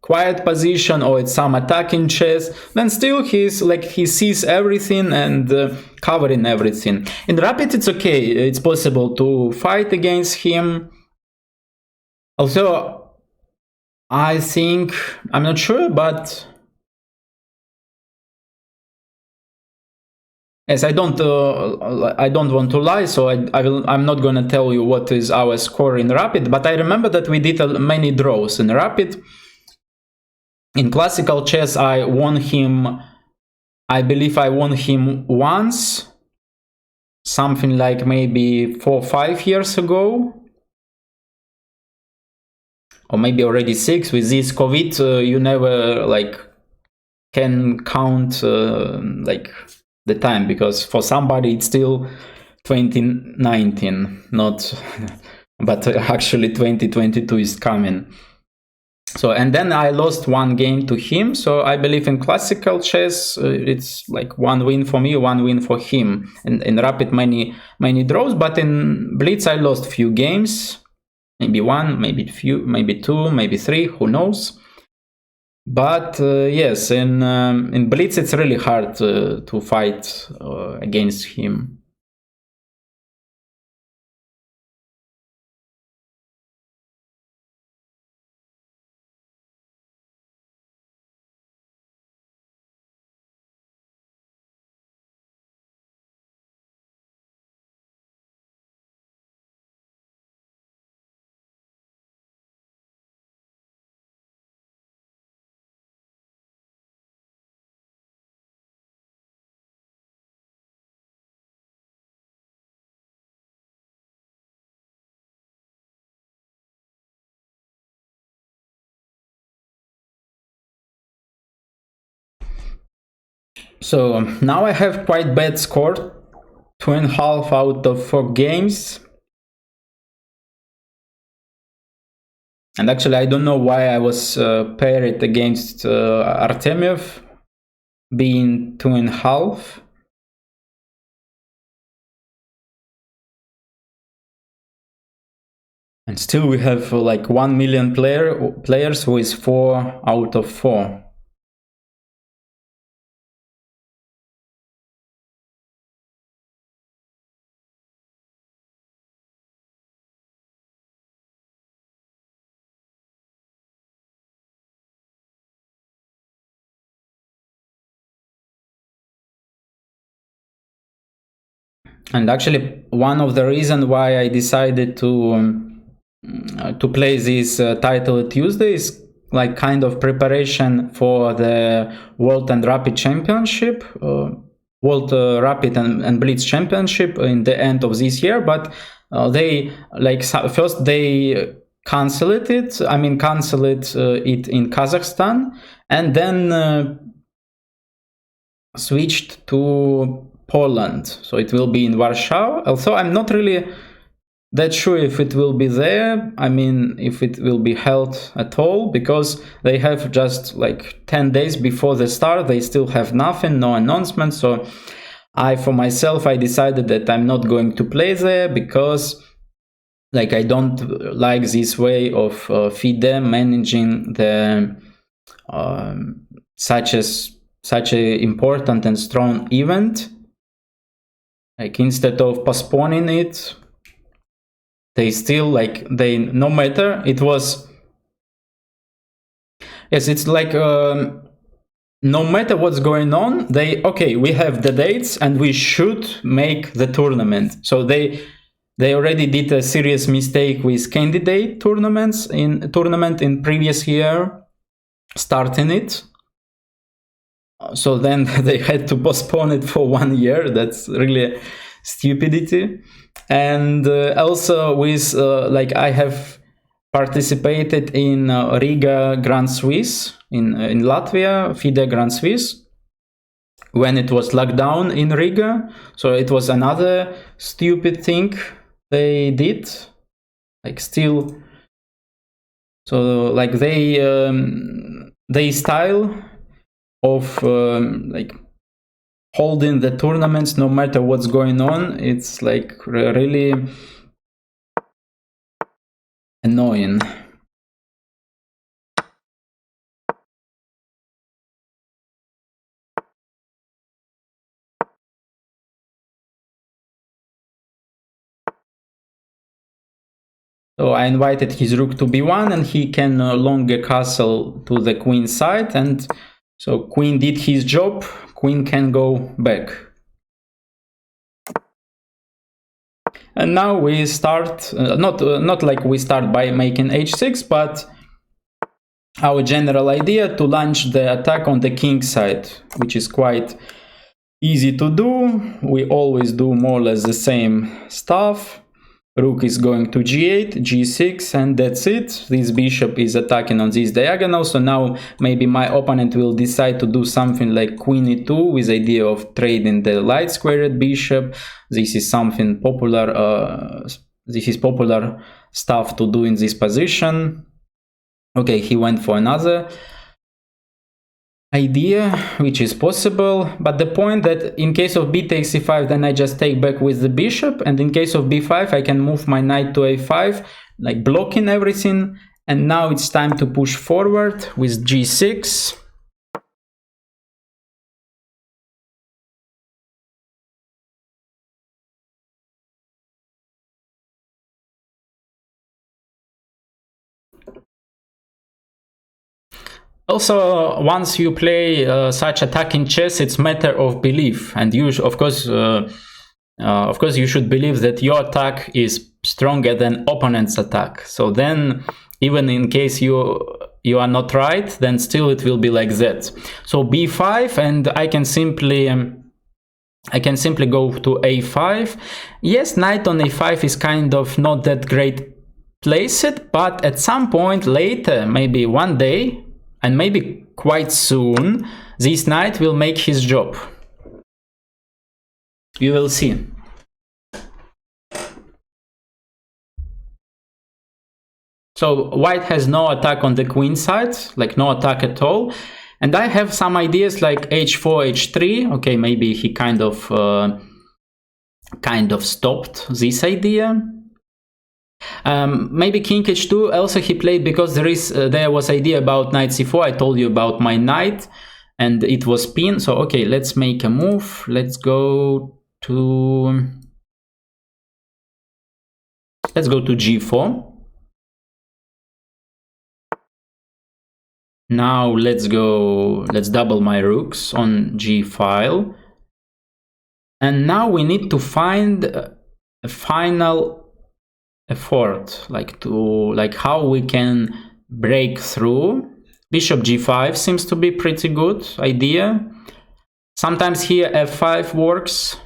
A: quiet position or it's some attacking chess, then still he's like he sees everything and covering everything. In Rapid it's okay, it's possible to fight against him. Also, I think, I'm not sure, but yes, I don't want to lie, so I'm not gonna tell you what is our score in Rapid, but I remember that we did many draws in Rapid. In classical chess, I won him, I believe I won him once, something like maybe 4 or 5 years ago, or maybe already 6. With this COVID, you never like can count like the time, because for somebody it's still 2019, not but actually 2022 is coming. So, and then I lost 1 game to him. So I believe in classical chess, it's like 1 win for me, 1 win for him. And in Rapid, many draws. But in Blitz, I lost few games, maybe 1, maybe 2, maybe 3. Who knows? But yes, in Blitz, it's really hard to fight against him. So now I have quite bad score, 2.5 out of 4 games. And actually, I don't know why I was paired against Artemiev, being 2.5. And still we have like 1 million players who is 4 out of 4. And actually, one of the reasons why I decided to play this title Tuesday is like kind of preparation for the World and Rapid Championship, World Rapid and Blitz Championship in the end of this year. But they like first they canceled it. I mean, canceled it in Kazakhstan, and then switched to Poland. So it will be in Warsaw. Also, I'm not really that sure if it will be there. I mean, if it will be held at all, because they have just like 10 days before the start. They still have nothing, no announcement. So for myself, I decided that I'm not going to play there, because like I don't like this way of FIDE managing the such a important and strong event. Like instead of postponing it, they still like no matter it was. Yes, it's like no matter what's going on, we have the dates and we should make the tournament. So they already did a serious mistake with candidate tournament in previous year, starting it. So then they had to postpone it for 1 year. That's really stupidity. And also with like I have participated in Riga Grand Swiss in Latvia, FIDE Grand Swiss, when it was locked down in Riga. So it was another stupid thing they did. Like still, so like they style of like holding the tournaments no matter what's going on, it's like really annoying. So I invited his rook to b1, and he can long a castle to the queen side, and so queen did his job, queen can go back. And now we start, not like we start by making h6, but our general idea to launch the attack on the king side, which is quite easy to do. We always do more or less the same stuff. Rook is going to g8, g6, and that's it. This bishop is attacking on this diagonal, so now maybe my opponent will decide to do something like queen e2 with the idea of trading the light squared bishop. This is something popular, this is popular stuff to do in this position. Okay, he went for another idea, which is possible, but the point that in case of b takes c5, then I just take back with the bishop, and in case of b5 I can move my knight to a5, like blocking everything, and now it's time to push forward with g6. Also, once you play such attacking chess, it's matter of belief, and you, of course, you should believe that your attack is stronger than opponent's attack. So then, even in case you are not right, then still it will be like that. So b5, and I can simply go to a5. Yes, knight on a5 is kind of not that great placed, but at some point later, maybe one day, and maybe quite soon, this knight will make his job. You will see. So white has no attack on the queen side, like no attack at all. And I have some ideas like h4, h3. Okay, maybe he kind of stopped this idea. Maybe king h2 also he played because there was idea about knight c4. I told you about my knight and it was pinned. So okay, let's make a move. Let's go to g4. Now let's double my rooks on g file. And now we need to find a final effort, like how we can break through. Bishop g5 seems to be pretty good idea. Sometimes here f5 works,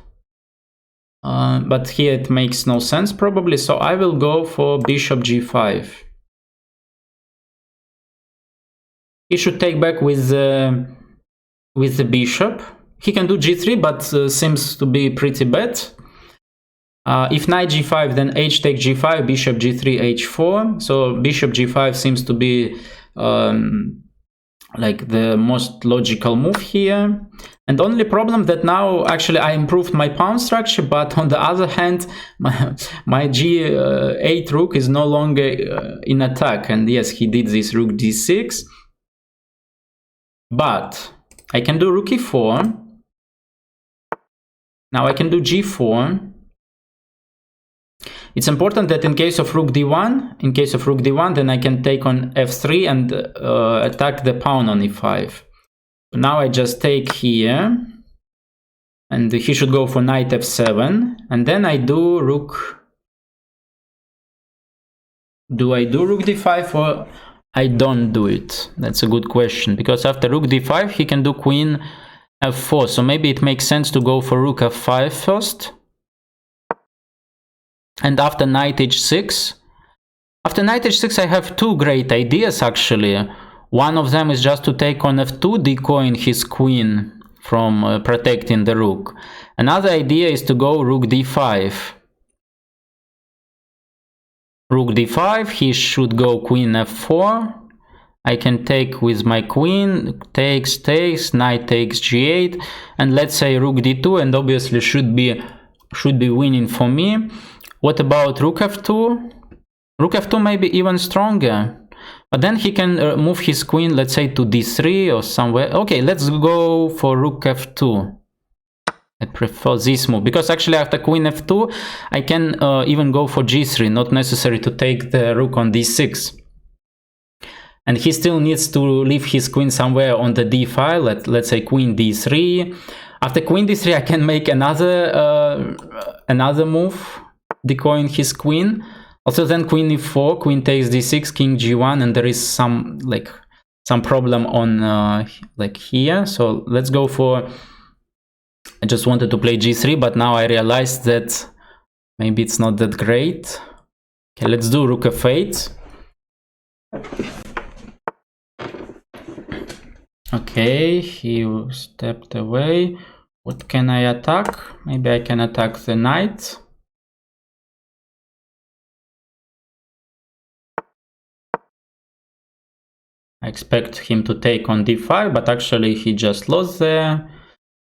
A: but here it makes no sense probably, so I will go for bishop g5. He should take back with the bishop. He can do g3, but seems to be pretty bad. If knight g5, then h takes g5, bishop g3, h4. So bishop g5 seems to be like the most logical move here. And only problem that now actually I improved my pawn structure, but on the other hand, my g8 rook is no longer in attack. And yes, he did this rook d6. But I can do rook e4. Now I can do g4. It's important that in case of rook d1, then I can take on f3 and attack the pawn on e5. So now I just take here, and he should go for knight f7, and then I do rook. Do I do rook d5 or I don't do it? That's a good question, because after rook d5 he can do queen f4, so maybe it makes sense to go for rook f5 first. And after knight h6, I have two great ideas actually. One of them is just to take on f2, decoying his queen from protecting the rook. Another idea is to go rook d5. Rook d5, he should go queen f4. I can take with my queen, takes, knight takes g8, and let's say rook d2, and obviously should be winning for me. What about rook f2? Rook f2 may be even stronger, but then he can move his queen, let's say to d3 or somewhere. Okay, let's go for rook f2. I prefer this move, because actually after queen f2 I can even go for g3, not necessary to take the rook on d6. And he still needs to leave his queen somewhere on the d file. Let's say queen d3. After queen d3 I can make another move, decoying his queen. Also then queen e4, queen takes d6, king g1, and there is some problem on like here. So let's go for, I just wanted to play g3, but now I realized that maybe it's not that great. Okay, let's do rook f8. Okay, he stepped away. What can I attack? Maybe I can attack the knight. I expect him to take on d5, but actually he just lost there.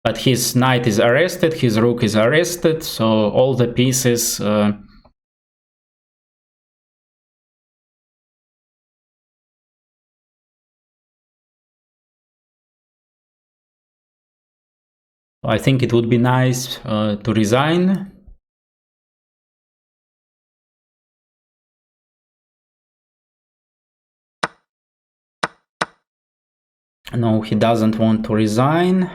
A: But his knight is arrested, his rook is arrested, so all the pieces I think it would be nice to resign. No, he doesn't want to resign.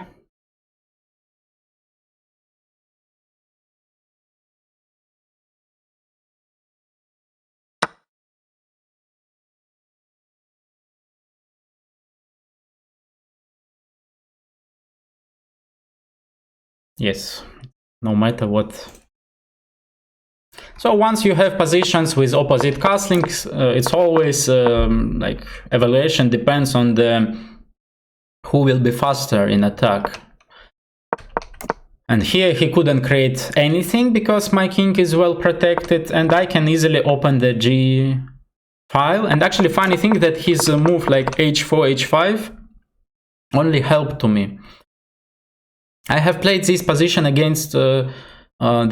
A: Yes, no matter what. So once you have positions with opposite castlings, it's always like evaluation depends on the who will be faster in attack. And here he couldn't create anything because my king is well protected, and I can easily open the G file. And actually funny thing that his move like h4, h5 only helped to me. I have played this position against the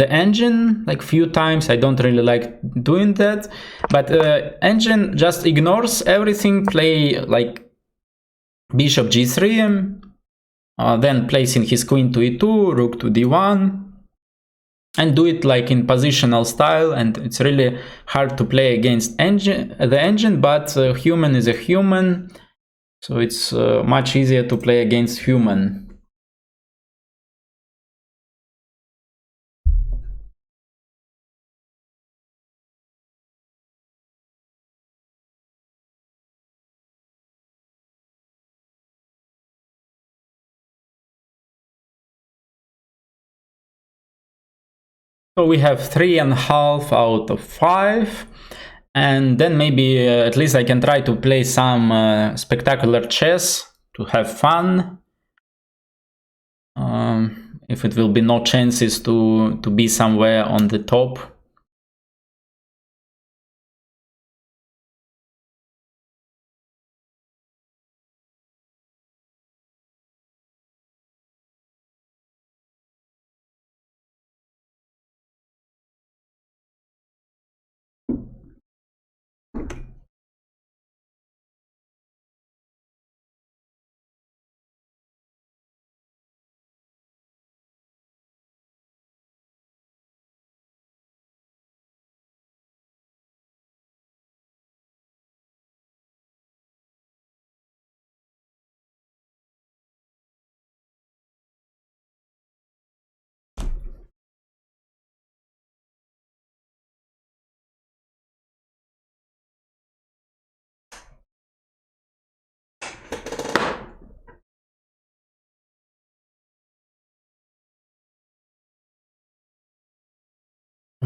A: engine like few times. I don't really like doing that, but engine just ignores everything, play like bishop g3, then placing his queen to e2, rook to d1, and do it like in positional style. And it's really hard to play against the engine, but human is a human, so it's much easier to play against human. So we have 3.5 out of 5, and then maybe at least I can try to play some spectacular chess to have fun. If it will be no chances to be somewhere on the top.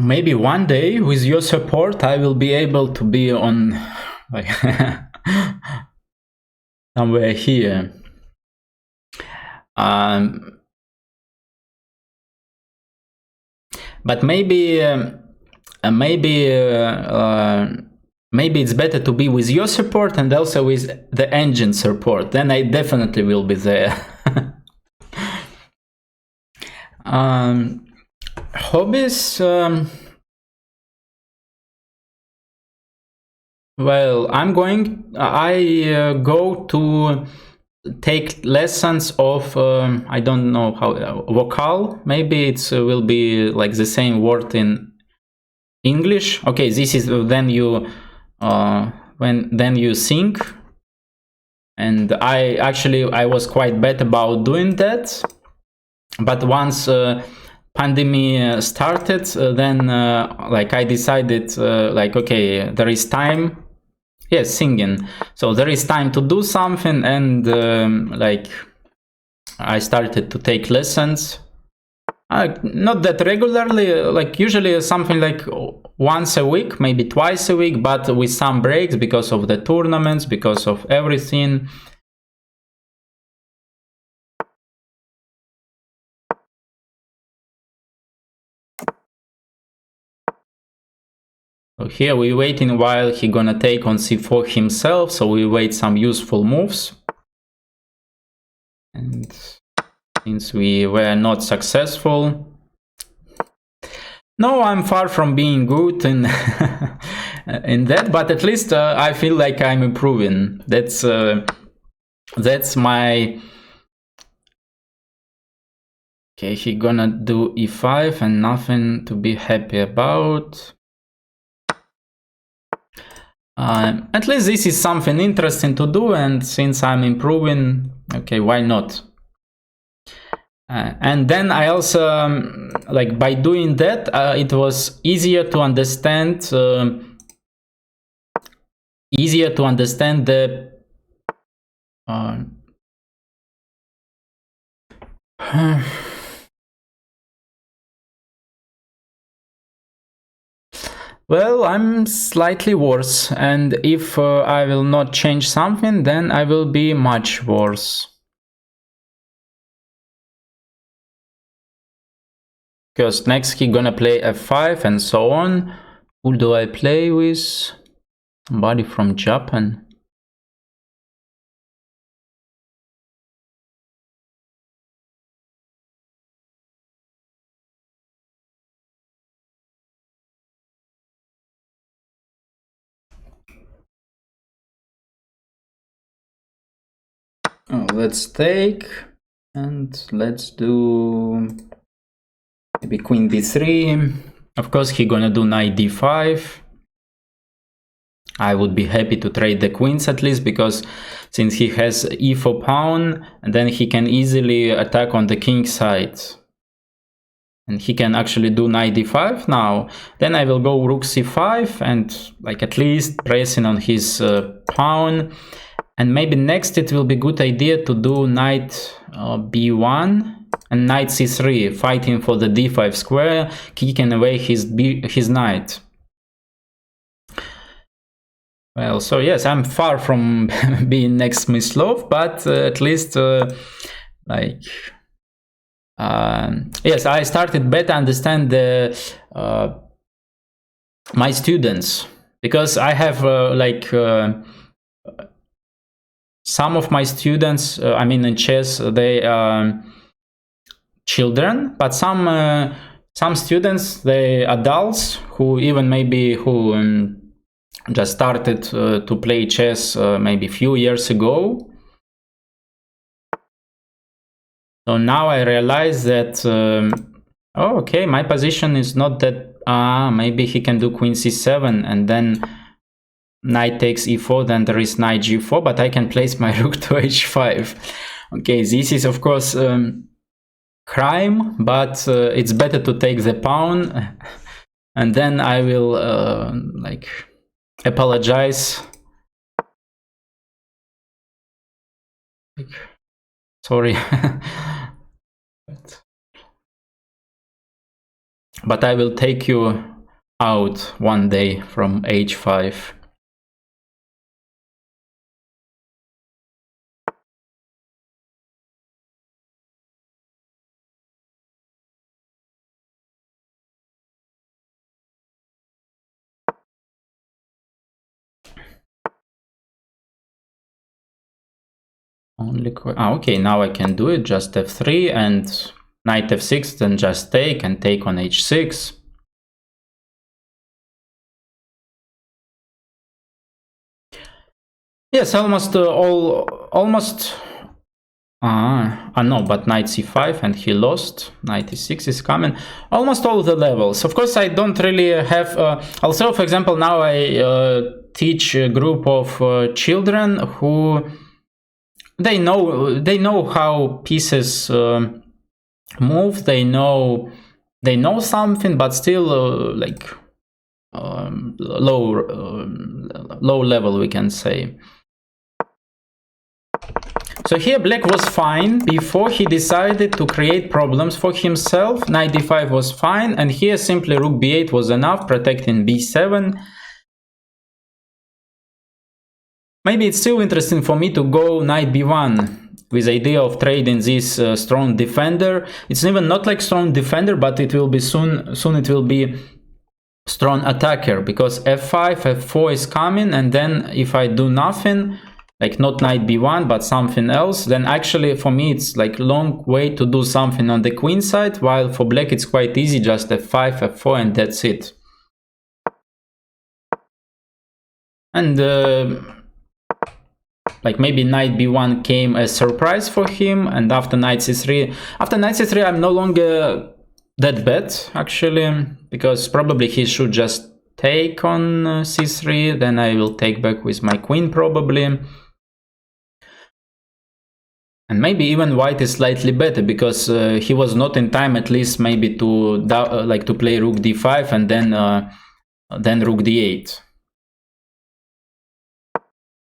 A: Maybe one day, with your support, I will be able to be on like somewhere here. But maybe it's better to be with your support and also with the engine support. Then I definitely will be there. Hobbies. Well, I go to take lessons of I don't know how vocal. Maybe it will be like the same word in English. Okay, this is then you sing, and I was quite bad about doing that, but once pandemic started, then like I decided like, okay, there is time. Yes, singing. So there is time to do something, and like I started to take lessons. Not that regularly, like usually something like once a week, maybe twice a week, but with some breaks because of the tournaments, because of everything. So here we waiting while he gonna take on c4 himself, so we wait some useful moves. And since we were not successful, no, I'm far from being good in in that, but at least I feel like I'm improving. That's my. Okay, he gonna do e5 and nothing to be happy about. At least this is something interesting to do, and since I'm improving, okay, why not? And then I also, like by doing that, it was easier to understand the well, I'm slightly worse, and if I will not change something, then I will be much worse. Because next he gonna play f5 and so on. Who do I play with? Somebody from Japan. Oh, let's take, and let's do maybe queen b3. Of course, he gonna do knight d5. I would be happy to trade the queens at least, because since he has e4 pawn, and then he can easily attack on the king side. And he can actually do knight d5 now. Then I will go rook c5 and like at least pressing on his pawn. And maybe next it will be good idea to do knight b1 and knight c3, fighting for the d5 square, kicking away his knight. Well, so yes, I'm far from being next Smyslov, but at least like yes, I started better understand the my students, because I have like some of my students, I mean in chess, they are children, but some students, they adults who even maybe who just started to play chess maybe a few years ago. So now I realize that oh, okay, my position is not that. Maybe he can do queen c7 and then knight takes e4, then there is knight g4, but I can place my rook to h5. Okay, this is of course crime, but it's better to take the pawn, and then I will like apologize. Sorry. But I will take you out one day from h5. Only okay, now I can do it, just f3 and knight f6, then just take and take on h6. Yes, almost No, but knight c5 and he lost. Knight e6 is coming. Almost all the levels. Of course, I don't really have. Also, for example, now I teach a group of children who they know how pieces move. They know something, but still like low level, we can say. So here black was fine before he decided to create problems for himself. Knight d5 was fine, and here simply rook b8 was enough, protecting b7. Maybe it's still interesting for me to go knight b1 with the idea of trading this strong defender. It's even not like strong defender, but it will be soon it will be strong attacker, because f5, f4 is coming, and then if I do nothing, like not knight b1 but something else, then actually for me it's like long way to do something on the queen side, while for black it's quite easy, just f5, f4 and that's it. And like maybe knight b1 came as surprise for him, and after knight c3 I'm no longer that bad actually, because probably he should just take on c3, then I will take back with my queen probably. And maybe even white is slightly better, because he was not in time at least maybe to to play rook d5 and then rook d8.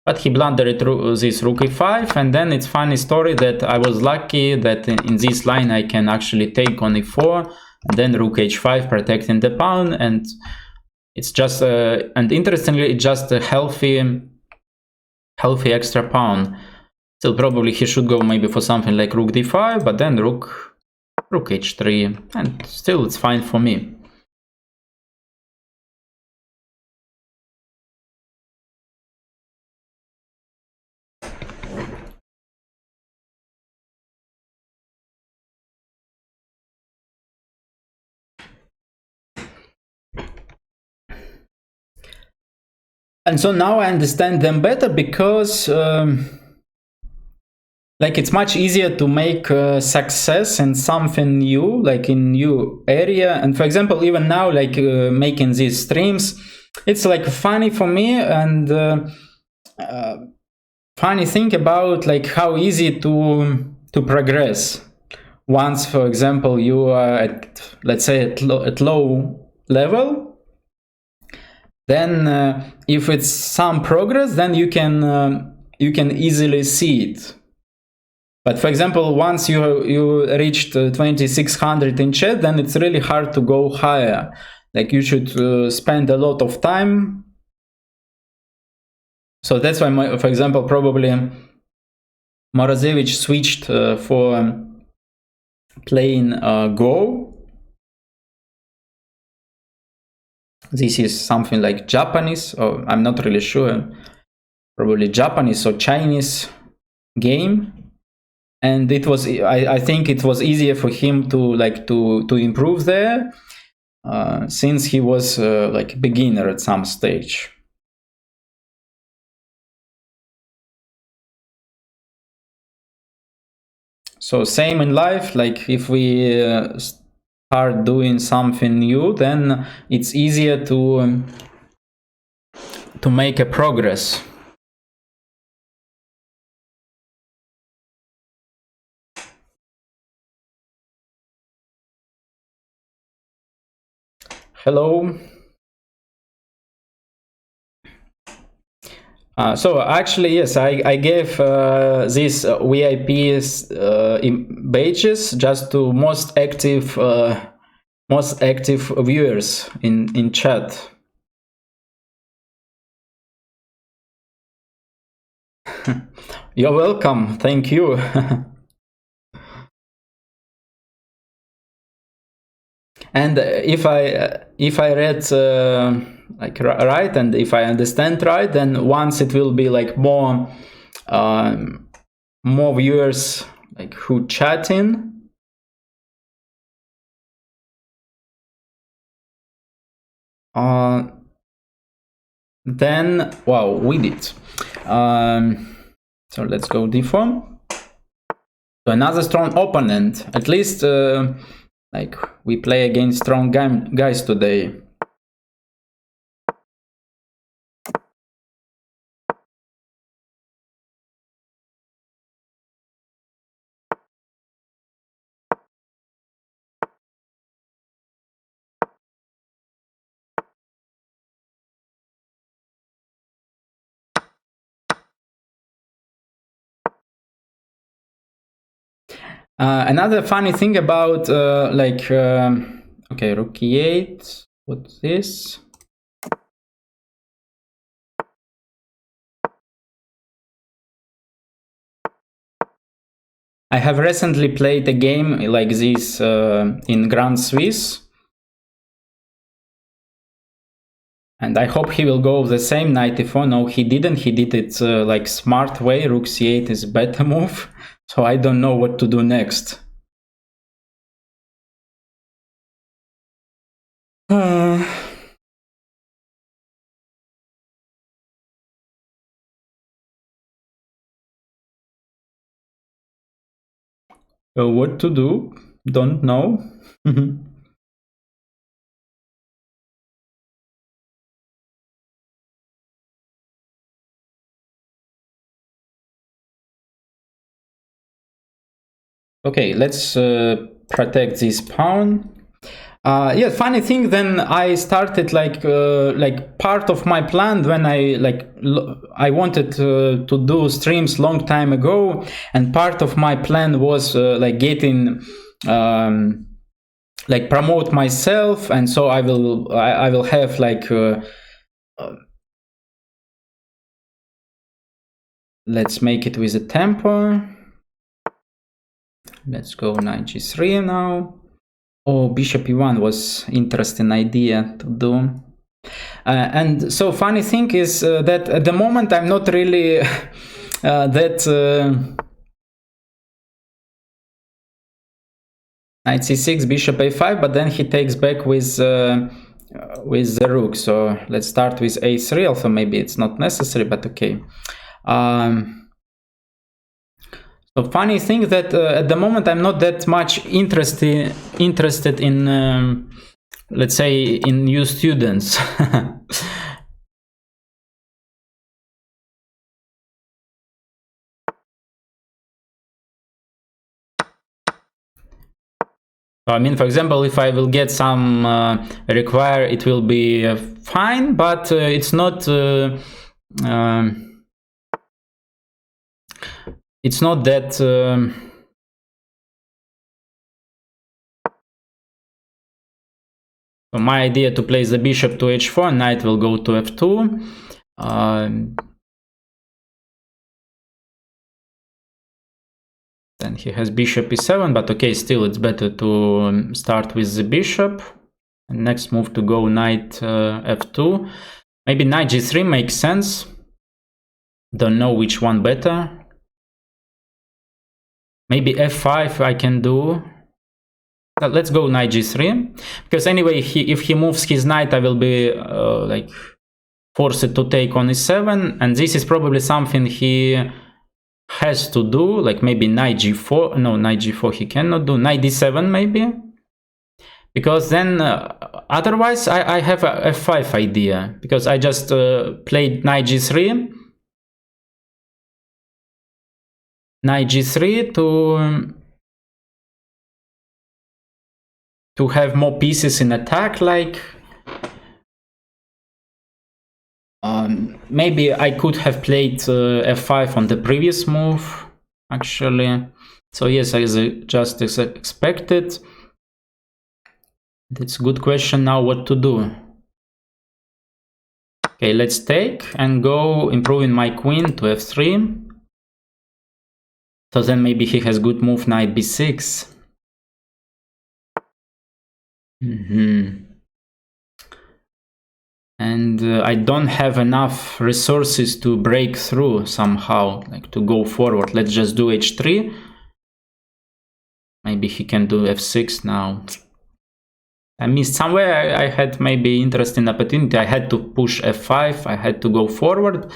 A: But he blundered this rook e5, and then it's funny story that I was lucky that in this line I can actually take on e4 and then rook h5 protecting the pawn, and it's just and interestingly it's just a healthy extra pawn. Still, probably he should go maybe for something like rook d5, but then rook h3, and still it's fine for me. And so now I understand them better, because like it's much easier to make success in something new, like in new area. And for example, even now, like making these streams, it's like funny for me, and funny thing about like how easy to progress. Once, for example, you are at, let's say, at low level, then if it's some progress, then you can easily see it. But for example, once you reached 2600 in chat, then it's really hard to go higher. Like you should spend a lot of time. So that's why, for example, probably Morozevich switched for playing Go. This is something like Japanese, or I'm not really sure, probably Japanese or Chinese game. And it was, I think it was easier for him to improve there, since he was like beginner at some stage. So same in life, like if we start doing something new, then it's easier to make a progress. Hello. So actually, yes, I gave these VIPs badges just to most active viewers in chat. You're welcome. Thank you. And if I read like right, and if I understand right, then once it will be like more viewers like who chat in. Then wow, we did. So let's go d4. So another strong opponent. At least like we play against strong guys today. Another funny thing about okay, rook e8. What's this? I have recently played a game like this in Grand Swiss. And I hope he will go the same knight e4. No, he didn't. He did it like smart way. Rook c8 is better move. So I don't know what to do next. What to do? Don't know. Okay, let's protect this pawn. Yeah, funny thing. Then I started like part of my plan when I wanted to do streams long time ago, and part of my plan was like getting like promote myself, and so I will have like let's make it with a tempo. Let's go knight g3 now. Oh, bishop e1 was interesting idea to do. And so funny thing is that at the moment I'm not really that knight c6, bishop a5, but then he takes back with the rook. So let's start with a3, although maybe it's not necessary, but okay. So funny thing that at the moment I'm not that much interested in let's say in new students. I mean, for example, if I will get some require, it will be fine, but it's not that so my idea to place the bishop to h4, knight will go to f2. Then he has bishop e7, but okay, still it's better to start with the bishop. And next move to go knight f2. Maybe knight g3 makes sense. Don't know which one better. Maybe f5 I can do. Let's go knight g3, because anyway, if he moves his knight, I will be like forced to take on e7, and this is probably something he has to do, like maybe knight g4. No, knight g4 he cannot do. Knight d7 maybe, because then otherwise I have a f5 idea, because I just played knight g3. Knight g3 to have more pieces in attack, like maybe I could have played f5 on the previous move, actually. So yes, I just expected. That's a good question now what to do. Okay, let's take and go improving my queen to f3. So then maybe he has good move knight b6. And I don't have enough resources to break through somehow, like to go forward. Let's just do h3. Maybe he can do f6 now. I missed somewhere. I had maybe interesting opportunity. I had to push f5. I had to go forward.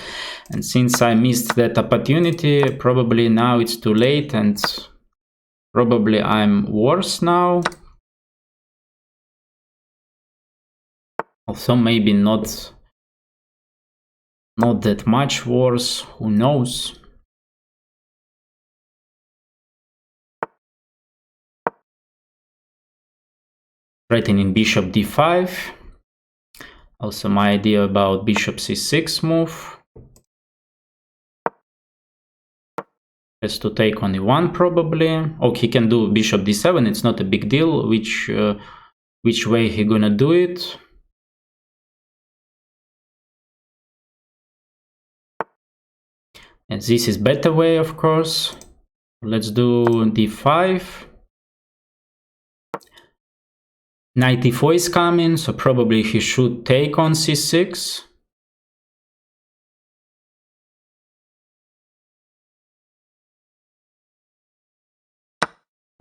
A: And since I missed that opportunity, probably now it's too late and Probably I'm worse now. Also maybe not that much worse, who knows. Threatening bishop d5. Also my idea about bishop c6 move. Has to take only one probably. Oh, he can do bishop d7, it's not a big deal which way he gonna do it. And this is better way, of course. Let's do d5. Knight e4 is coming, so probably he should take on c6.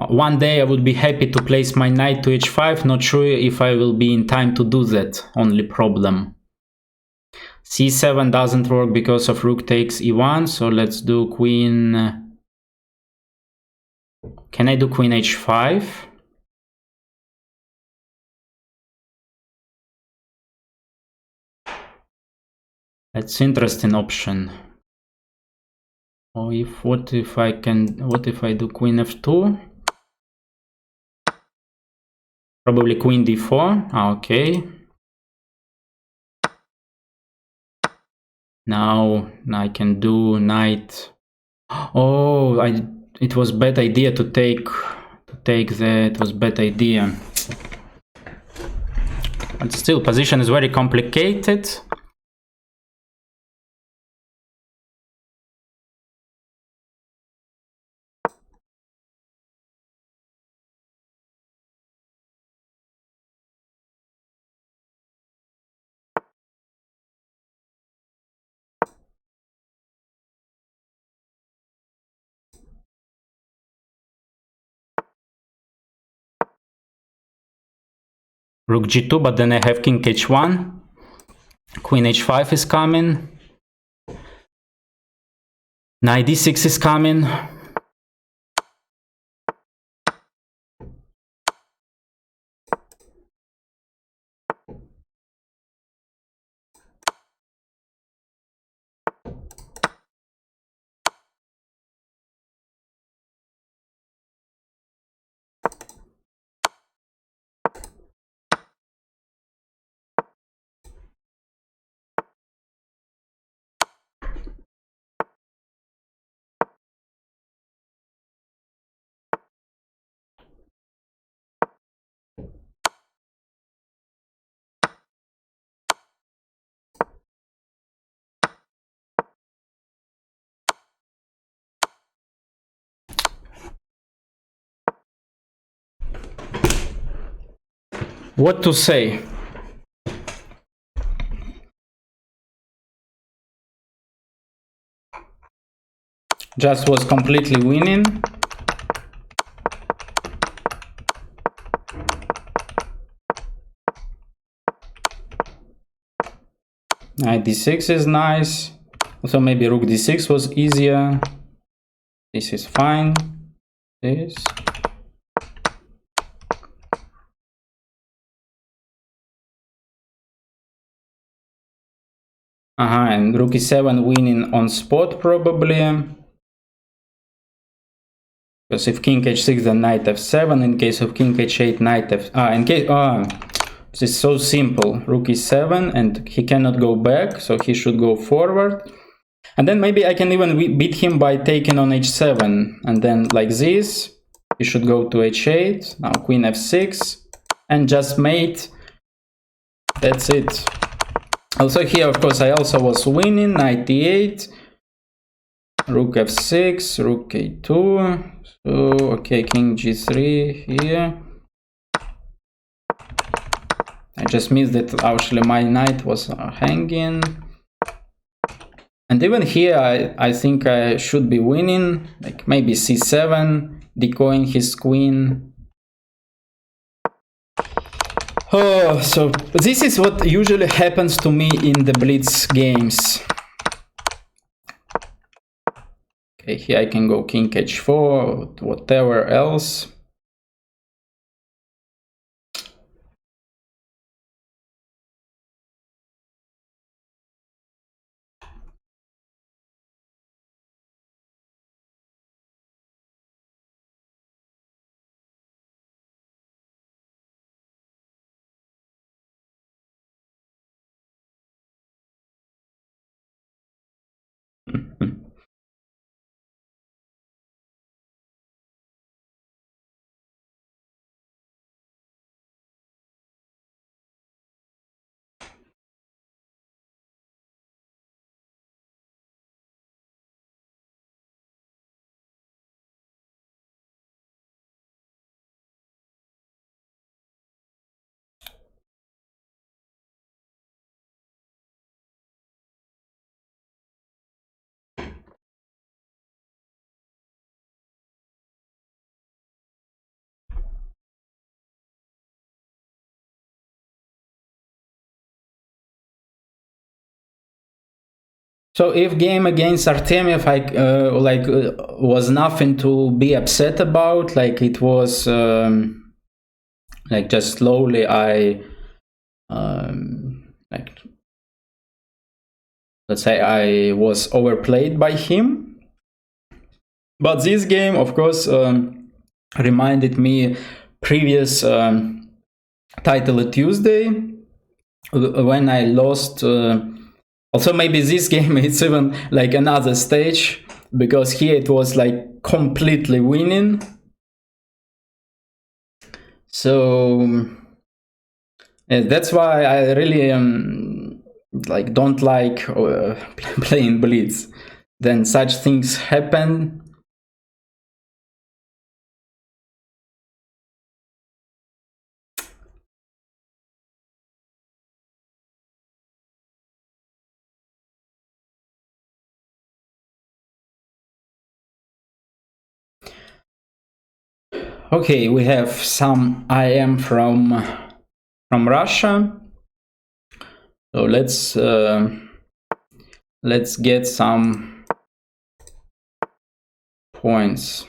A: One day I would be happy to place my knight to h5, not sure if I will be in time to do that, only problem. c7 doesn't work because of rook takes e1, so let's do queen... Can I do queen h5? That's interesting option. Or what if I do queen f2? Probably queen d4. Okay. Now I can do knight. Oh, it was bad idea to take that. It was bad idea. But still, position is very complicated. Rook g2, but then I have king h1. Queen h5 is coming. Knight d6 is coming. What to say? Just was completely winning. Knight d6 is nice. Also maybe rook d6 was easier. This is fine. This. And rook e7 winning on spot probably. Because if king h6 then knight f7, in case of king h8 knight f... this is so simple. Rook e7 and he cannot go back, so he should go forward. And then maybe I can even beat him by taking on h7. And then like this, he should go to h8. Now queen f6 and just mate. That's it. Also here, of course, I also was winning. Knight e8. Rook f6, rook a2. So, okay, king g3 here. I just missed that actually my knight was hanging. And even here, I think I should be winning. Like maybe c7, decoying his queen. Oh, so this is what usually happens to me in the blitz games. Okay, here I can go king h4, whatever else. So if game against Artemiev was nothing to be upset about, like it was like just slowly like let's say I was overplayed by him. But this game, of course, reminded me previous title Tuesday when I lost. Also, maybe this game it's even like another stage, because here it was like completely winning. So that's why I really like don't like playing Blitz. Then such things happen. Okay, we have some IM from Russia. So let's get some points.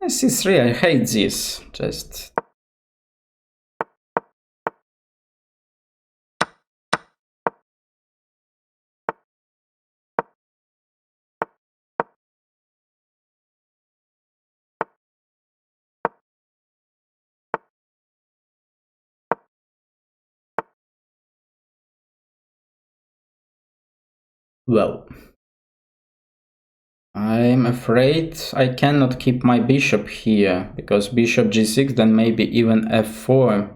A: C3, I hate this. Just well, I'm afraid I cannot keep my bishop here, because bishop g6, then maybe even f4.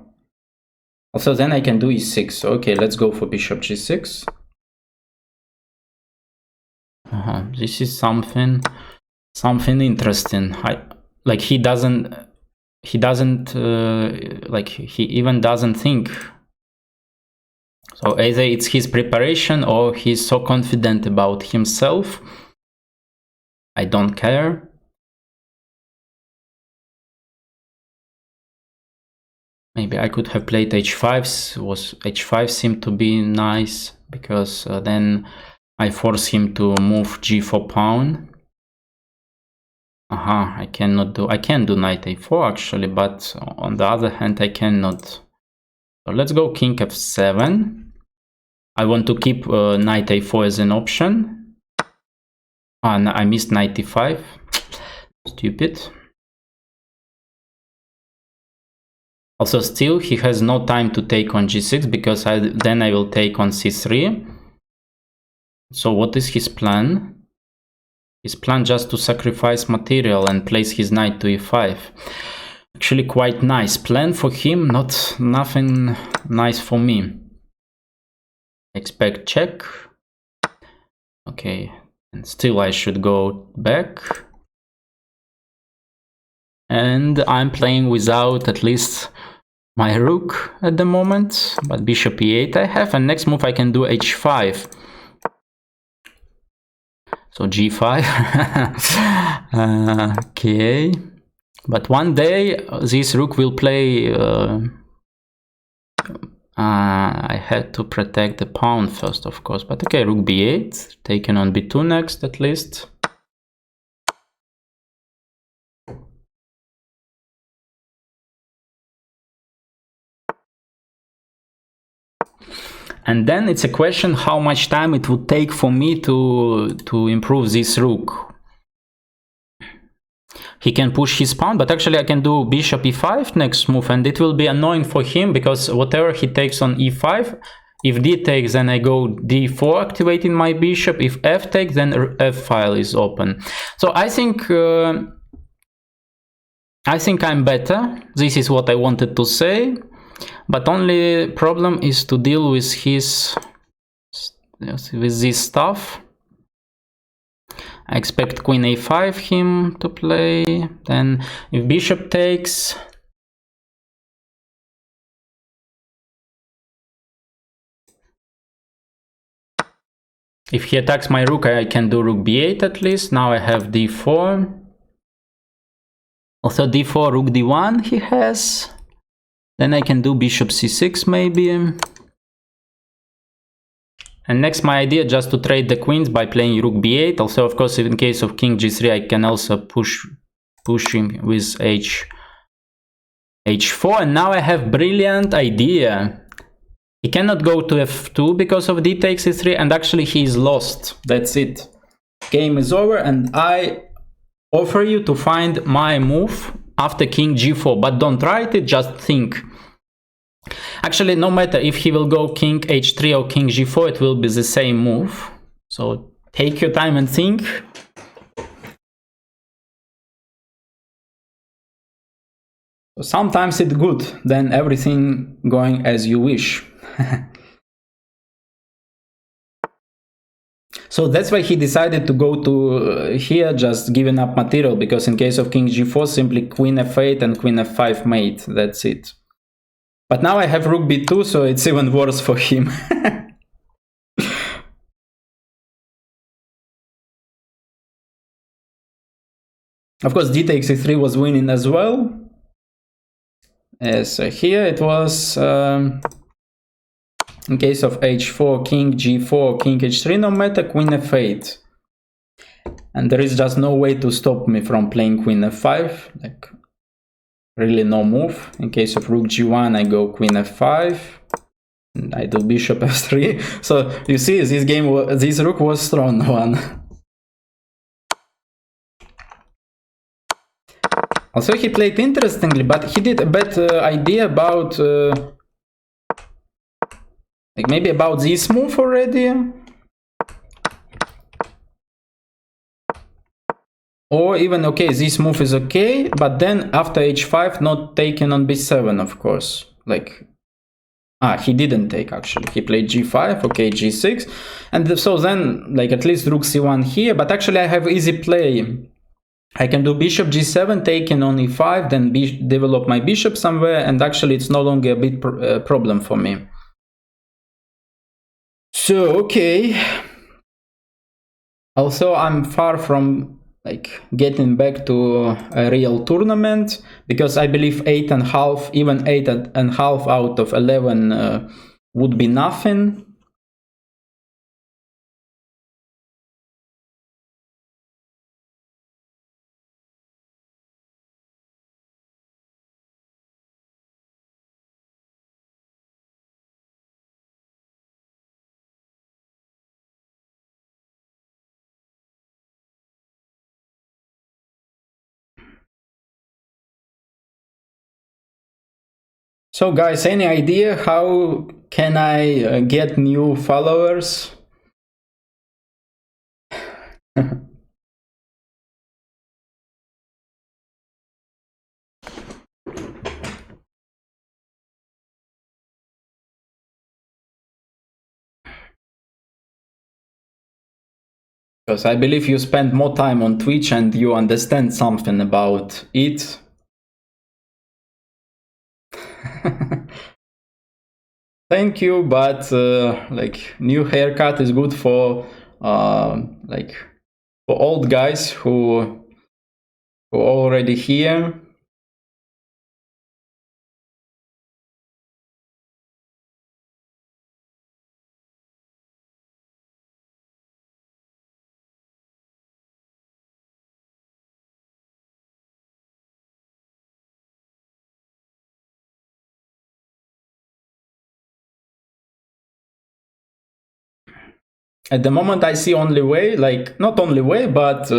A: Also, then I can do e6. Okay, let's go for bishop g6. This is something interesting. Like he even doesn't think. So either it's his preparation or he's so confident about himself. I don't care. Maybe I could have played h5. H5 seemed to be nice, because then I force him to move g4 pawn. I can do knight a4 actually, but on the other hand I cannot. So let's go king f7. I want to keep knight a4 as an option. No, I missed knight e5. Stupid. Also, still he has no time to take on g6, because then I will take on c3. So what is his plan? His plan just to sacrifice material and place his knight to e5. Actually quite nice plan for him, nothing nice for me. Expect check. Okay, and still I should go back. And I'm playing without at least my rook at the moment, but bishop e8 I have, and next move I can do h5. So g5. Okay, but one day this rook will play. I had to protect the pawn first, of course, but okay, rook b8, taken on b2 next at least. And then it's a question how much time it would take for me to improve this rook. He can push his pawn, but actually I can do bishop e5 next move, and it will be annoying for him because whatever he takes on e5, if d takes, then I go d4 activating my bishop. If f takes, then f file is open. So I think I'm better. This is what I wanted to say, but only problem is to deal with his with this stuff. I expect queen a5 him to play. Then if bishop takes, if he attacks my rook, I can do rook b8 at least. Now I have d4. Also d4, rook d1 he has. Then I can do bishop c6 maybe. And next my idea just to trade the queens by playing rook b8. Also, of course, in case of king g3, I can also push him with h4. And now I have brilliant idea. He cannot go to f2 because of d takes e3, and actually he is lost. That's it. Game is over, and I offer you to find my move after king g4, but don't write it, just think. Actually, no matter if he will go king h3 or king g4, it will be the same move. So take your time and think. Sometimes it's good, then everything going as you wish. So that's why he decided to go to here, just giving up material, because in case of king g4, simply queen f8 and queen f5 mate, that's it. But now I have rook b2, so it's even worse for him. Of course, d takes e3 was winning as well. So here it was, in case of h4, king g4, king h3, no matter, queen f8. And there is just no way to stop me from playing queen f5, like really no move. In case of rook g1, I go queen f5. I do bishop f3. So you see, this rook was strong one. Also, he played interestingly, but he did a bad idea about like maybe about this move already, or even okay, this move is okay, but then after h5, not taken on b7, of course. Like, he didn't take actually. He played g5, okay, g6, and so then like at least rook c1 here. But actually, I have easy play. I can do bishop g7, taken on e5, then develop my bishop somewhere, and actually it's no longer a big problem for me. So, okay. Also, I'm far from like getting back to a real tournament, because I believe 8.5, even 8.5 out of 11 would be nothing. So guys, any idea how can I get new followers? Because I believe you spend more time on Twitch and you understand something about it. Thank you, but like new haircut is good for like for old guys who already here. At the moment, I see only way, like not only way, but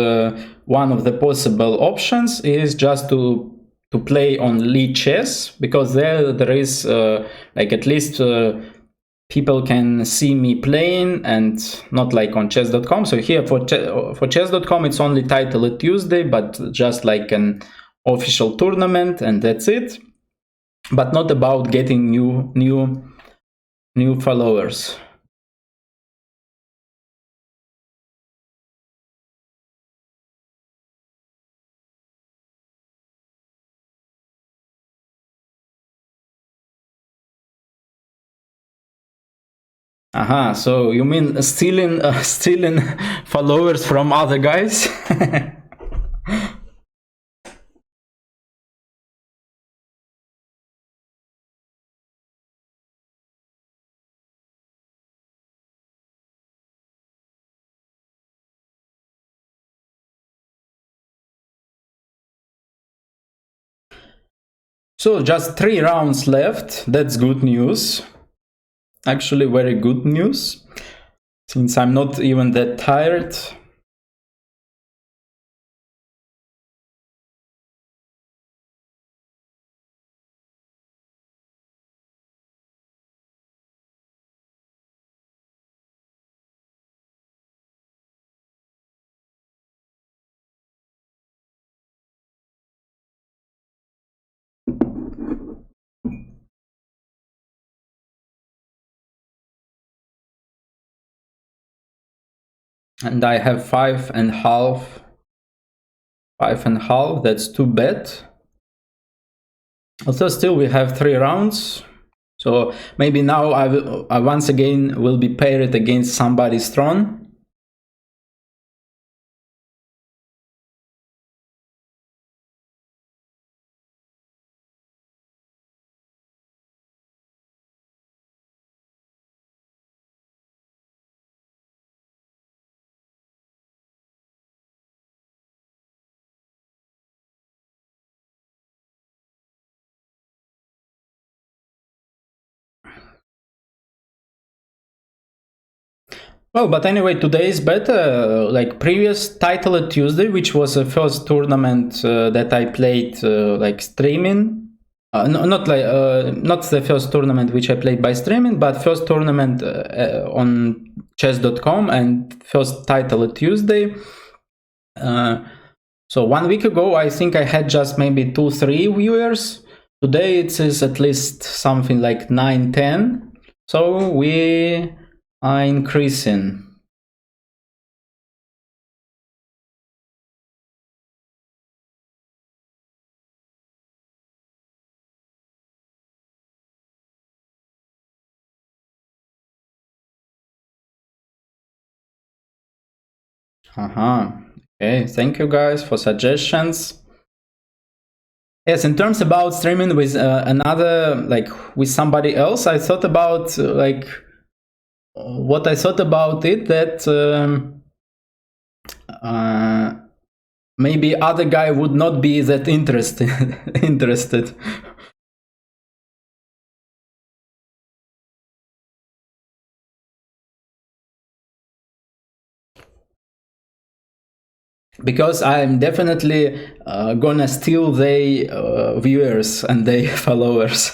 A: one of the possible options is just to play on Lichess, because there is like at least people can see me playing, and not like on chess.com. So here for chess.com, it's only titled Tuesday, but just like an official tournament, and that's it. But not about getting new followers. Aha, so you mean stealing followers from other guys? So just 3 rounds left. That's good news. Actually, very good news, since I'm not even that tired. And I have 5.5. 5.5, that's too bad. Also, still we have 3 rounds. So maybe now I once again will be paired against somebody strong. Well, but anyway, today is better. Like previous title Tuesday, which was the first tournament that I played like streaming. Not the first tournament which I played by streaming, but first tournament on chess.com, and first title Tuesday. So 1 week ago, I think I had just maybe 2-3 viewers. Today it is at least something like 9-10. So we are increasing. Okay, thank you guys for suggestions. Yes, in terms about streaming with another, like with somebody else, I thought about like what I thought about it, that maybe other guy would not be that interested. Because I'm definitely gonna steal their viewers and their followers.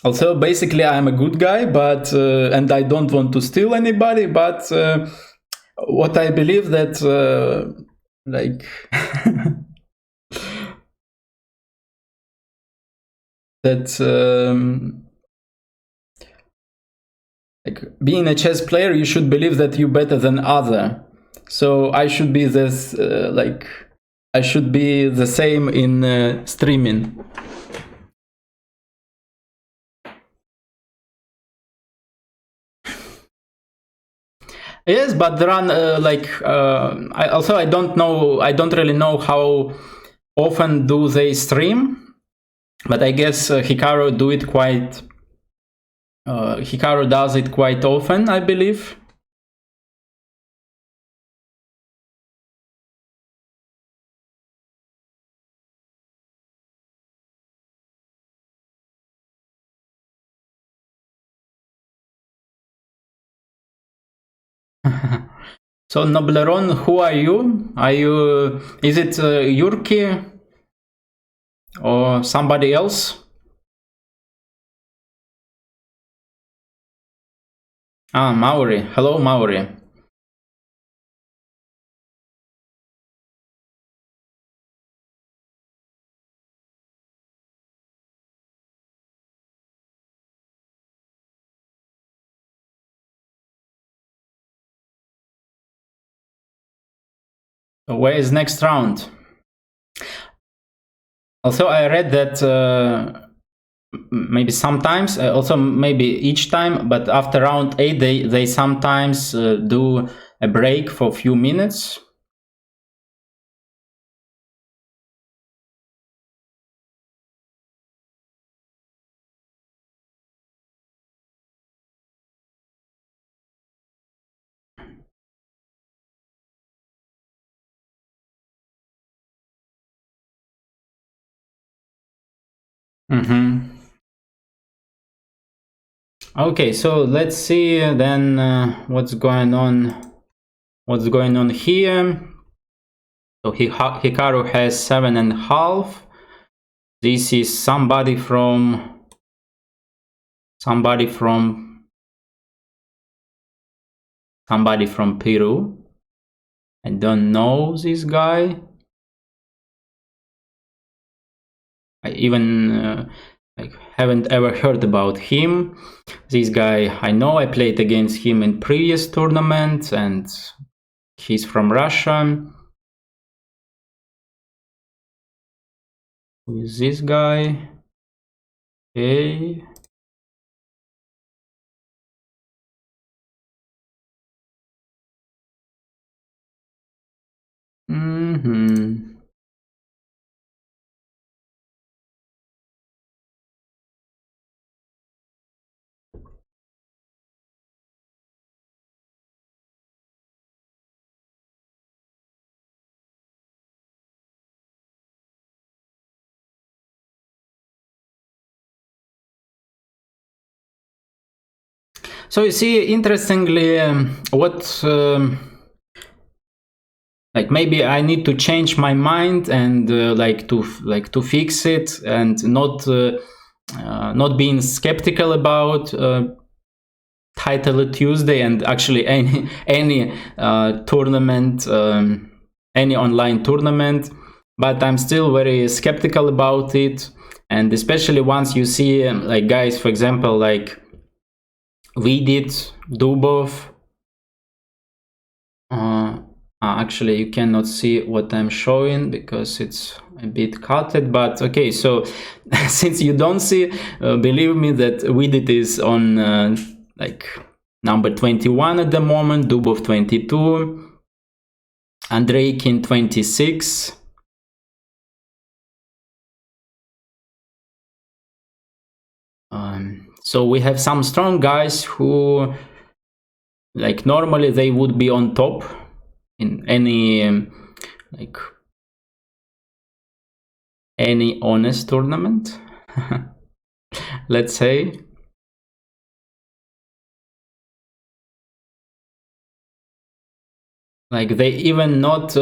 A: Also, basically, I'm a good guy, but and I don't want to steal anybody. But what I believe that like that like being a chess player, you should believe that you're better than other. So I should be this like I should be the same in streaming. Yes, but there are I don't know. I don't really know how often do they stream, but I guess Hikaru do it quite. Hikaru does it quite often, I believe. So Nobleron, who are you? Are you? Is it Yurki or somebody else? Ah, Maori. Hello, Maori. Where is next round? Also, I read that maybe sometimes, also maybe each time, but after round 8, they sometimes do a break for a few minutes. Okay, so let's see then what's going on. What's going on here? So Hikaru has 7.5. This is somebody from Peru. I don't know this guy. I even like haven't ever heard about him. This guy I know, I played against him in previous tournaments, and he's from Russia. Who is this guy? Okay. So you see, interestingly, like maybe I need to change my mind and like to fix it and not being skeptical about Title Tuesday and actually any tournament, any online tournament. But I'm still very skeptical about it, and especially once you see like guys, for example, like Vidit, Dubov. Actually, you cannot see what I'm showing because it's a bit cutted, but okay, so since you don't see, believe me that Vidit is on like number 21 at the moment, Dubov 22, Andreikin 26. So we have some strong guys who, like, normally they would be on top in any like any honest tournament, let's say. Like they even not.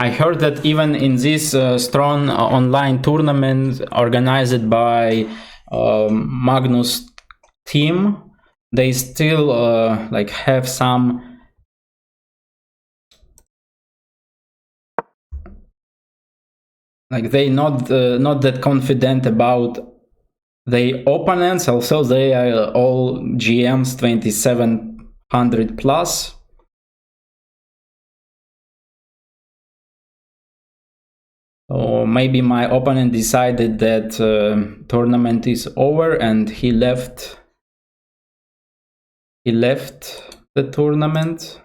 A: I heard that even in this strong online tournament organized by Magnus team, they still like have some. Like they not that confident about the opponents. Also, they are all GMs 2700 plus. Or maybe my opponent decided that tournament is over and he left the tournament.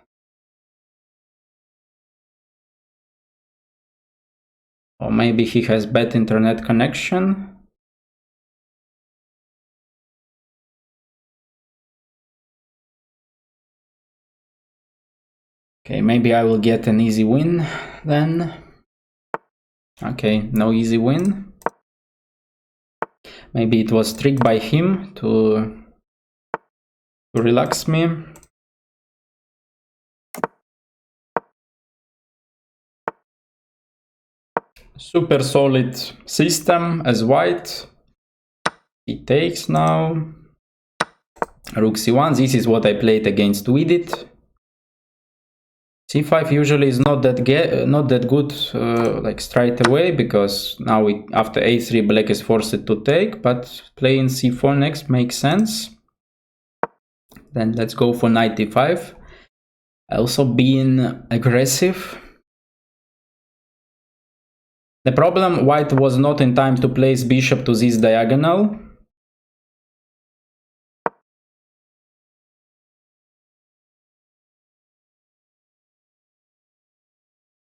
A: Or maybe he has bad internet connection. Okay, maybe I will get an easy win then. Okay, no easy win. Maybe it was tricked by him to to relax me. Super solid system as white. He takes now. Rook c1. This is what I played against with it. c5 usually is not that good like straight away, because now after a3 black is forced to take, but playing c4 next makes sense. Then let's go for knight d5. Also being aggressive. The problem, white was not in time to place bishop to this diagonal.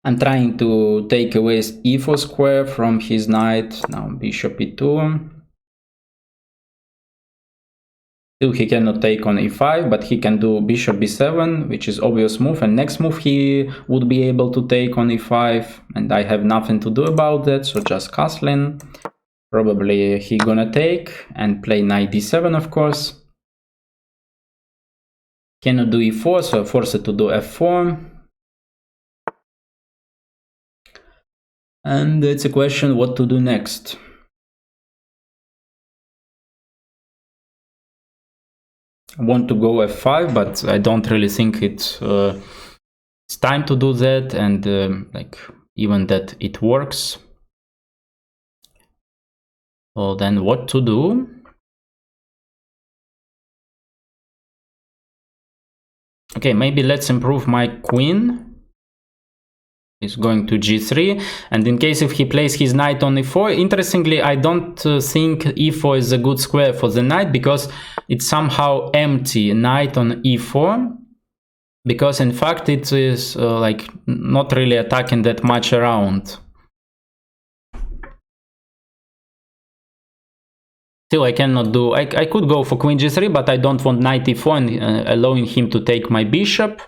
A: I'm trying to take away e4 square from his knight. Now bishop e2. Still he cannot take on e5, but he can do bishop b7, which is obvious move. And next move he would be able to take on e5, and I have nothing to do about that, so just castling. Probably he gonna take and play knight d7, of course. Cannot do e4, so I'm forced to do f4. And it's a question what to do next. I want to go f5, but I don't really think it's time to do that, and like even that it works. So then what to do? Okay, maybe let's improve my queen. Is going to g3, and in case if he plays his knight on e4, interestingly, I don't think e4 is a good square for the knight, because it's somehow empty knight on e4, because in fact it is like not really attacking that much around. Still I cannot do, I could go for queen g3, but I don't want knight e4 and allowing him to take my bishop.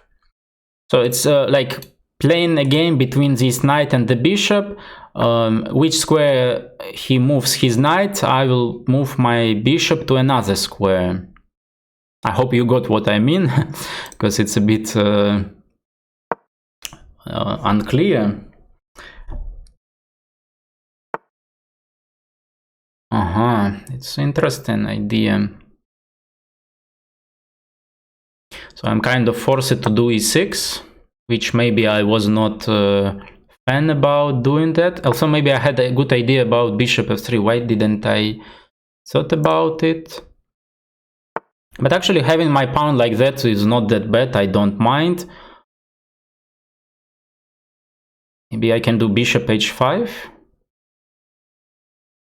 A: So it's like playing a game between this knight and the bishop. Which square he moves his knight, I will move my bishop to another square. I hope you got what I mean, because it's a bit unclear. It's an interesting idea. So I'm kind of forced to do e6, which maybe I was not fan about doing that. Also, maybe I had a good idea about bishop f3. Why didn't I thought about it? But actually having my pawn like that is not that bad. I don't mind. Maybe I can do bishop h5.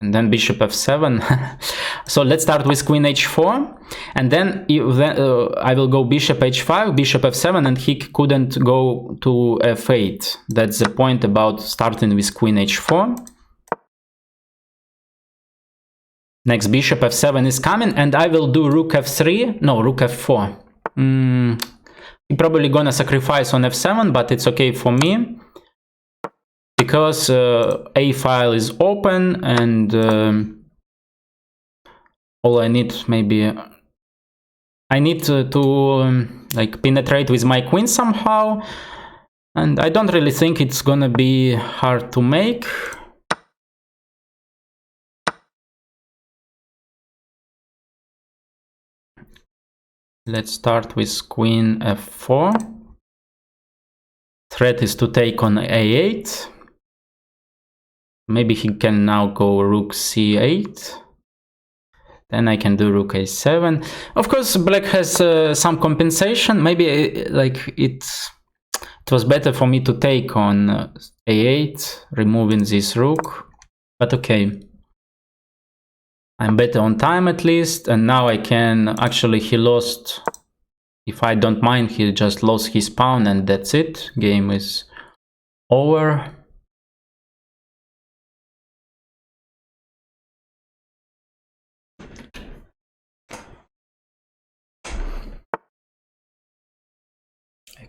A: And then bishop f7. So let's start with queen h4, and then I will go bishop h5, bishop f7, and he couldn't go to f8. That's the point about starting with queen h4. Next bishop f7 is coming, and I will do rook f3, no, rook f4. I'm probably gonna sacrifice on f7, but it's okay for me, because a file is open, and all I need, maybe I need to like penetrate with my queen somehow, and I don't really think it's gonna be hard to make. Let's start with queen f4. Threat is to take on a8. Maybe he can now go rook c8. Then I can do rook a7. Of course, black has some compensation. Maybe like it was better for me to take on a8, removing this rook. But okay, I'm better on time at least. And now I can actually, he lost. If I don't mind, he just lost his pawn, and that's it. Game is over.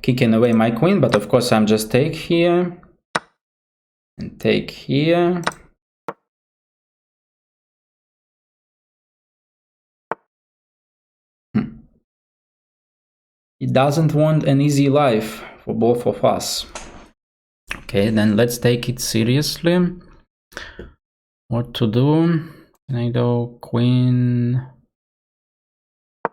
A: Kicking away my queen, but of course I'm just take here and take here. He doesn't want an easy life for both of us. Okay, then let's take it seriously. What to do? Can I do queen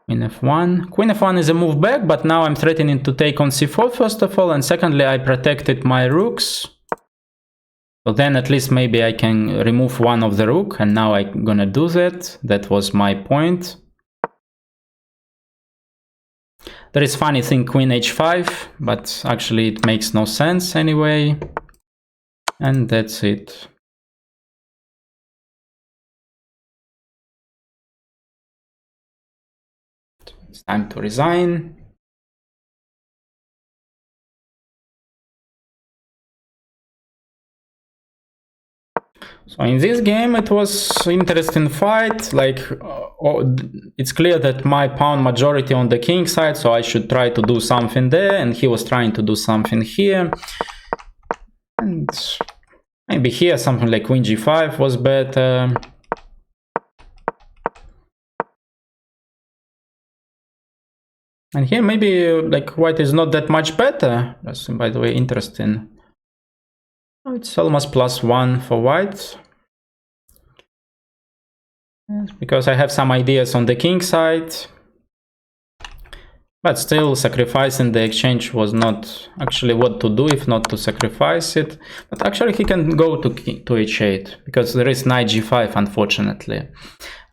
A: f1? Queen f1 is a move back, but now I'm threatening to take on c4 first of all, and secondly I protected my rooks. So then at least maybe I can remove one of the rook, and now I'm gonna do that. That was my point. There is funny thing queen h5, but actually it makes no sense anyway. And that's it. It's time to resign. So in this game it was interesting fight, like it's clear that my pawn majority on the king side, so I should try to do something there, and he was trying to do something here. And maybe here something like queen g5 was better. And here maybe like white is not that much better. That's, by the way, interesting. Oh, it's almost +1 for white. Yes, because I have some ideas on the king side. But still, sacrificing the exchange was not actually what to do if not to sacrifice it. But actually he can go to h8, because there is knight g5, unfortunately.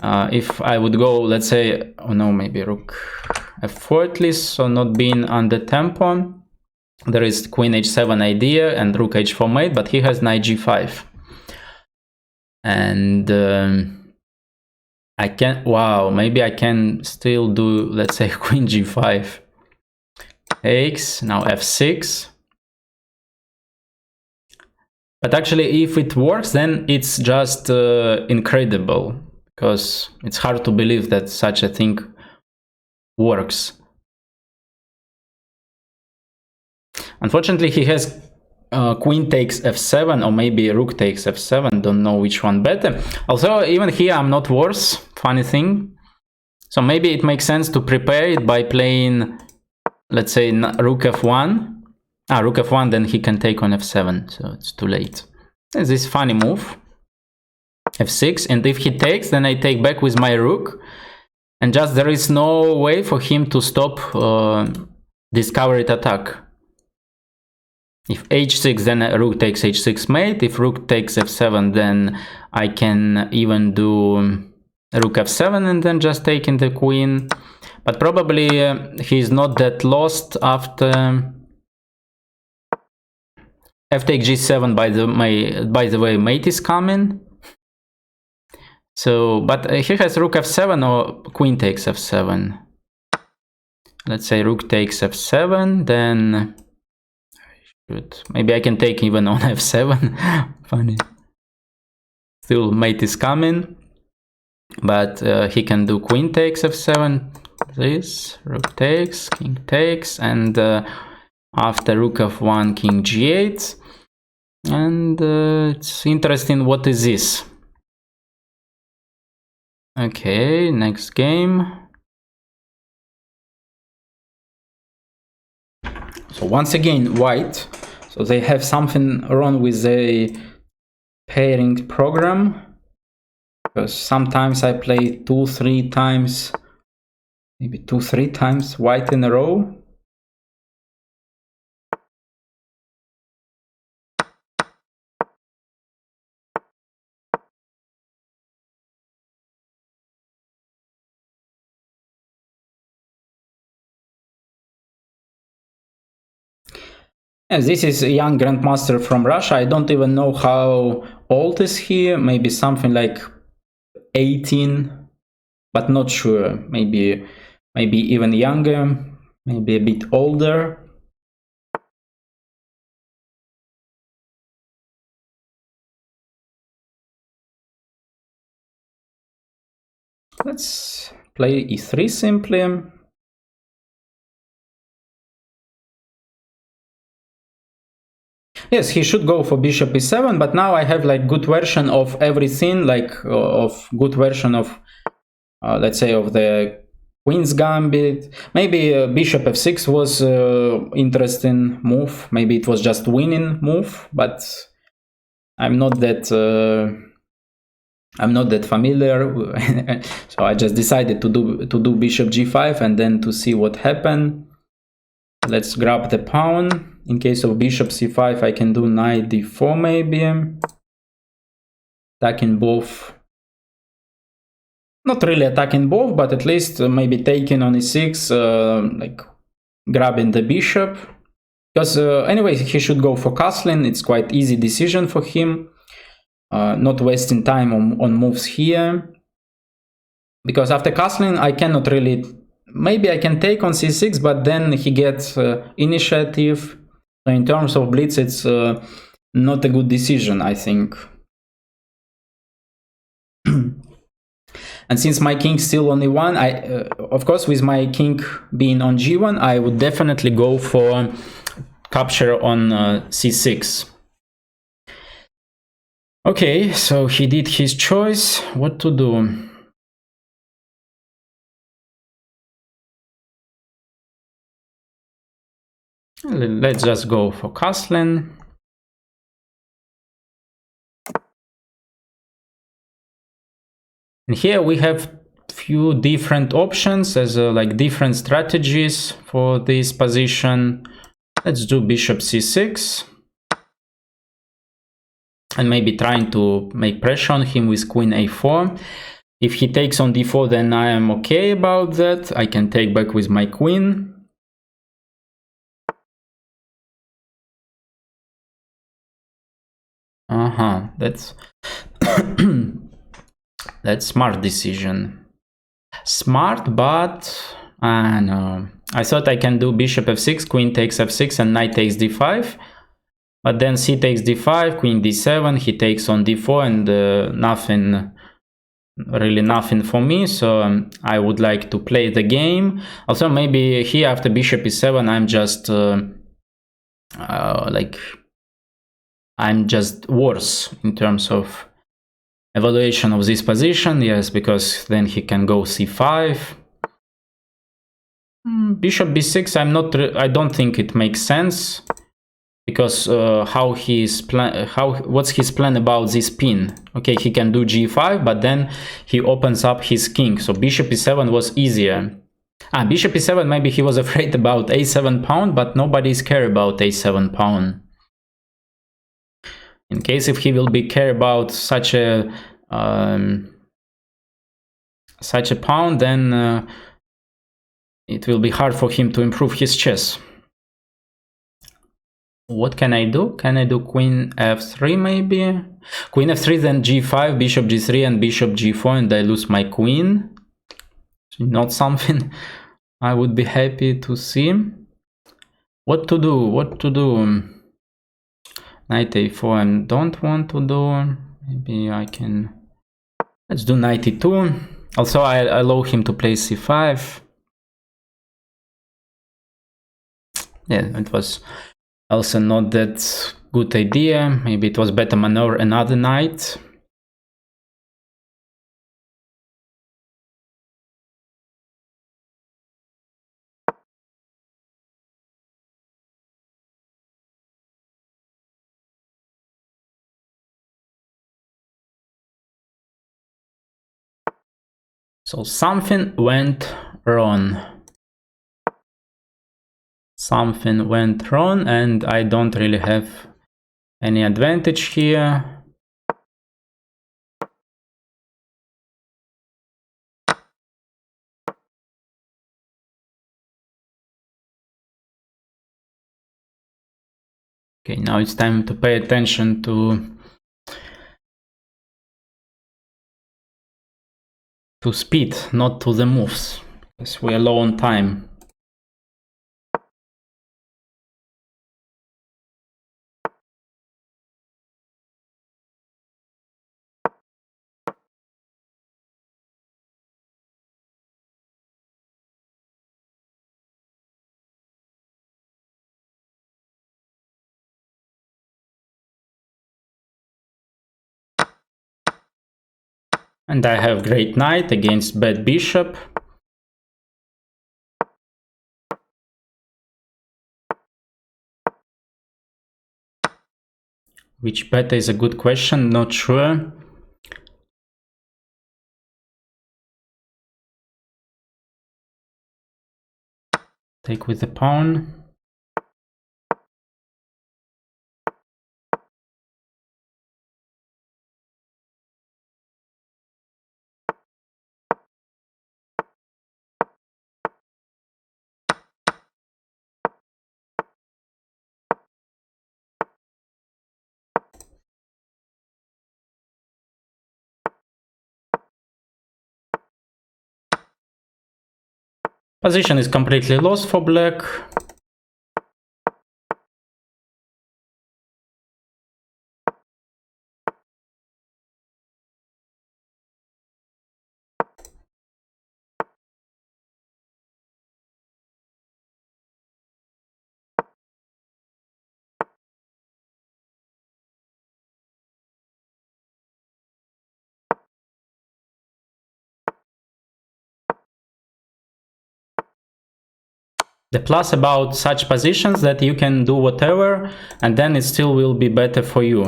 A: If I would go, let's say, oh no, maybe rook f4 at least, so not being under tempo. There is queen h7 idea and rook h4 mate, but he has knight g5. And I can, wow, maybe I can still do, let's say, queen g5 takes, now f6. But actually, if it works, then it's just incredible, because it's hard to believe that such a thing works. Unfortunately, he has queen takes f7, or maybe rook takes f7, don't know which one better. Also, even here I'm not worse, funny thing. So maybe it makes sense to prepare it by playing, let's say, rook f1. Rook f1, then he can take on f7, so it's too late. There's this funny move, f6, and if he takes, then I take back with my rook, and just there is no way for him to stop discovered attack. If h6, then rook takes h6 mate. If rook takes f7, then I can even do rook f7 and then just taking the queen. But probably he's not that lost after f takes g7. By the way, mate is coming. So, but he has rook f7 or queen takes f7. Let's say rook takes f7, then good. Maybe I can take even on f7. Funny. Still, mate is coming, but he can do queen takes f7. This rook takes, king takes, and after rook f1, king g8. And it's interesting. What is this? Okay, next game. So once again, white. So they have something wrong with the pairing program, because sometimes I play 2-3 times, maybe 2-3 times white in a row. Yes, this is a young grandmaster from Russia. I don't even know how old is he. Maybe something like 18, but not sure. Maybe even younger, maybe a bit older. Let's play e3 simply. Yes, he should go for bishop e7, but now I have like good version of everything, like of good version of, let's say, of the Queen's Gambit. Maybe bishop f6 was interesting move. Maybe it was just winning move, but I'm not that familiar. So I just decided to do bishop g5 and then to see what happened. Let's grab the pawn. In case of bishop c5, I can do knight d4 maybe. Attacking both. Not really attacking both, but at least maybe taking on e6, like grabbing the bishop. Because anyway, he should go for castling. It's quite easy decision for him. Not wasting time on moves here. Because after castling, I cannot really... Maybe I can take on c6, but then he gets initiative. So in terms of blitz, it's not a good decision, I think. And since my king's still on e1, of course, with my king being on g1, I would definitely go for capture on c6. Okay, so he did his choice. What to do? Let's just go for castling. And here we have few different options as like different strategies for this position. Let's do bishop c6. And maybe trying to make pressure on him with queen a4. If he takes on d4, then I am okay about that. I can take back with my queen. That's that's smart decision. Smart, but no. I thought I can do bishop f6, queen takes f6, and knight takes d5. But then c takes d5, queen d7, he takes on d4, and nothing, really nothing for me. So I would like to play the game. Also, maybe here after bishop e7, I'm just like I'm just worse in terms of evaluation of this position. Yes, because then he can go c5. Bishop b6, I don't think it makes sense. Because what's his plan about this pin? Okay, he can do g5, but then he opens up his king. So bishop e7 was easier. Bishop e7, maybe he was afraid about a7 pawn, but nobody's care about a7 pawn. In case if he will be care about such a pawn, then it will be hard for him to improve his chess. What can I do? Can I do queen f3 maybe? Queen f3, then g5, bishop g3, and bishop g4, and I lose my queen. Not something I would be happy to see. What to do? What to do? Knight a4 I don't want to do. Maybe I can... Let's do knight e2. Also, I allow him to play c5. Yeah, it was also not that good idea. Maybe it was better maneuver another knight. So something went wrong. Something went wrong, and I don't really have any advantage here. Okay, now it's time to pay attention to speed, not to the moves, because we are low on time. And I have great knight against bad bishop. Which beta is a good question, not sure. Take with the pawn. Position is completely lost for black. The plus about such positions that you can do whatever and then it still will be better for you.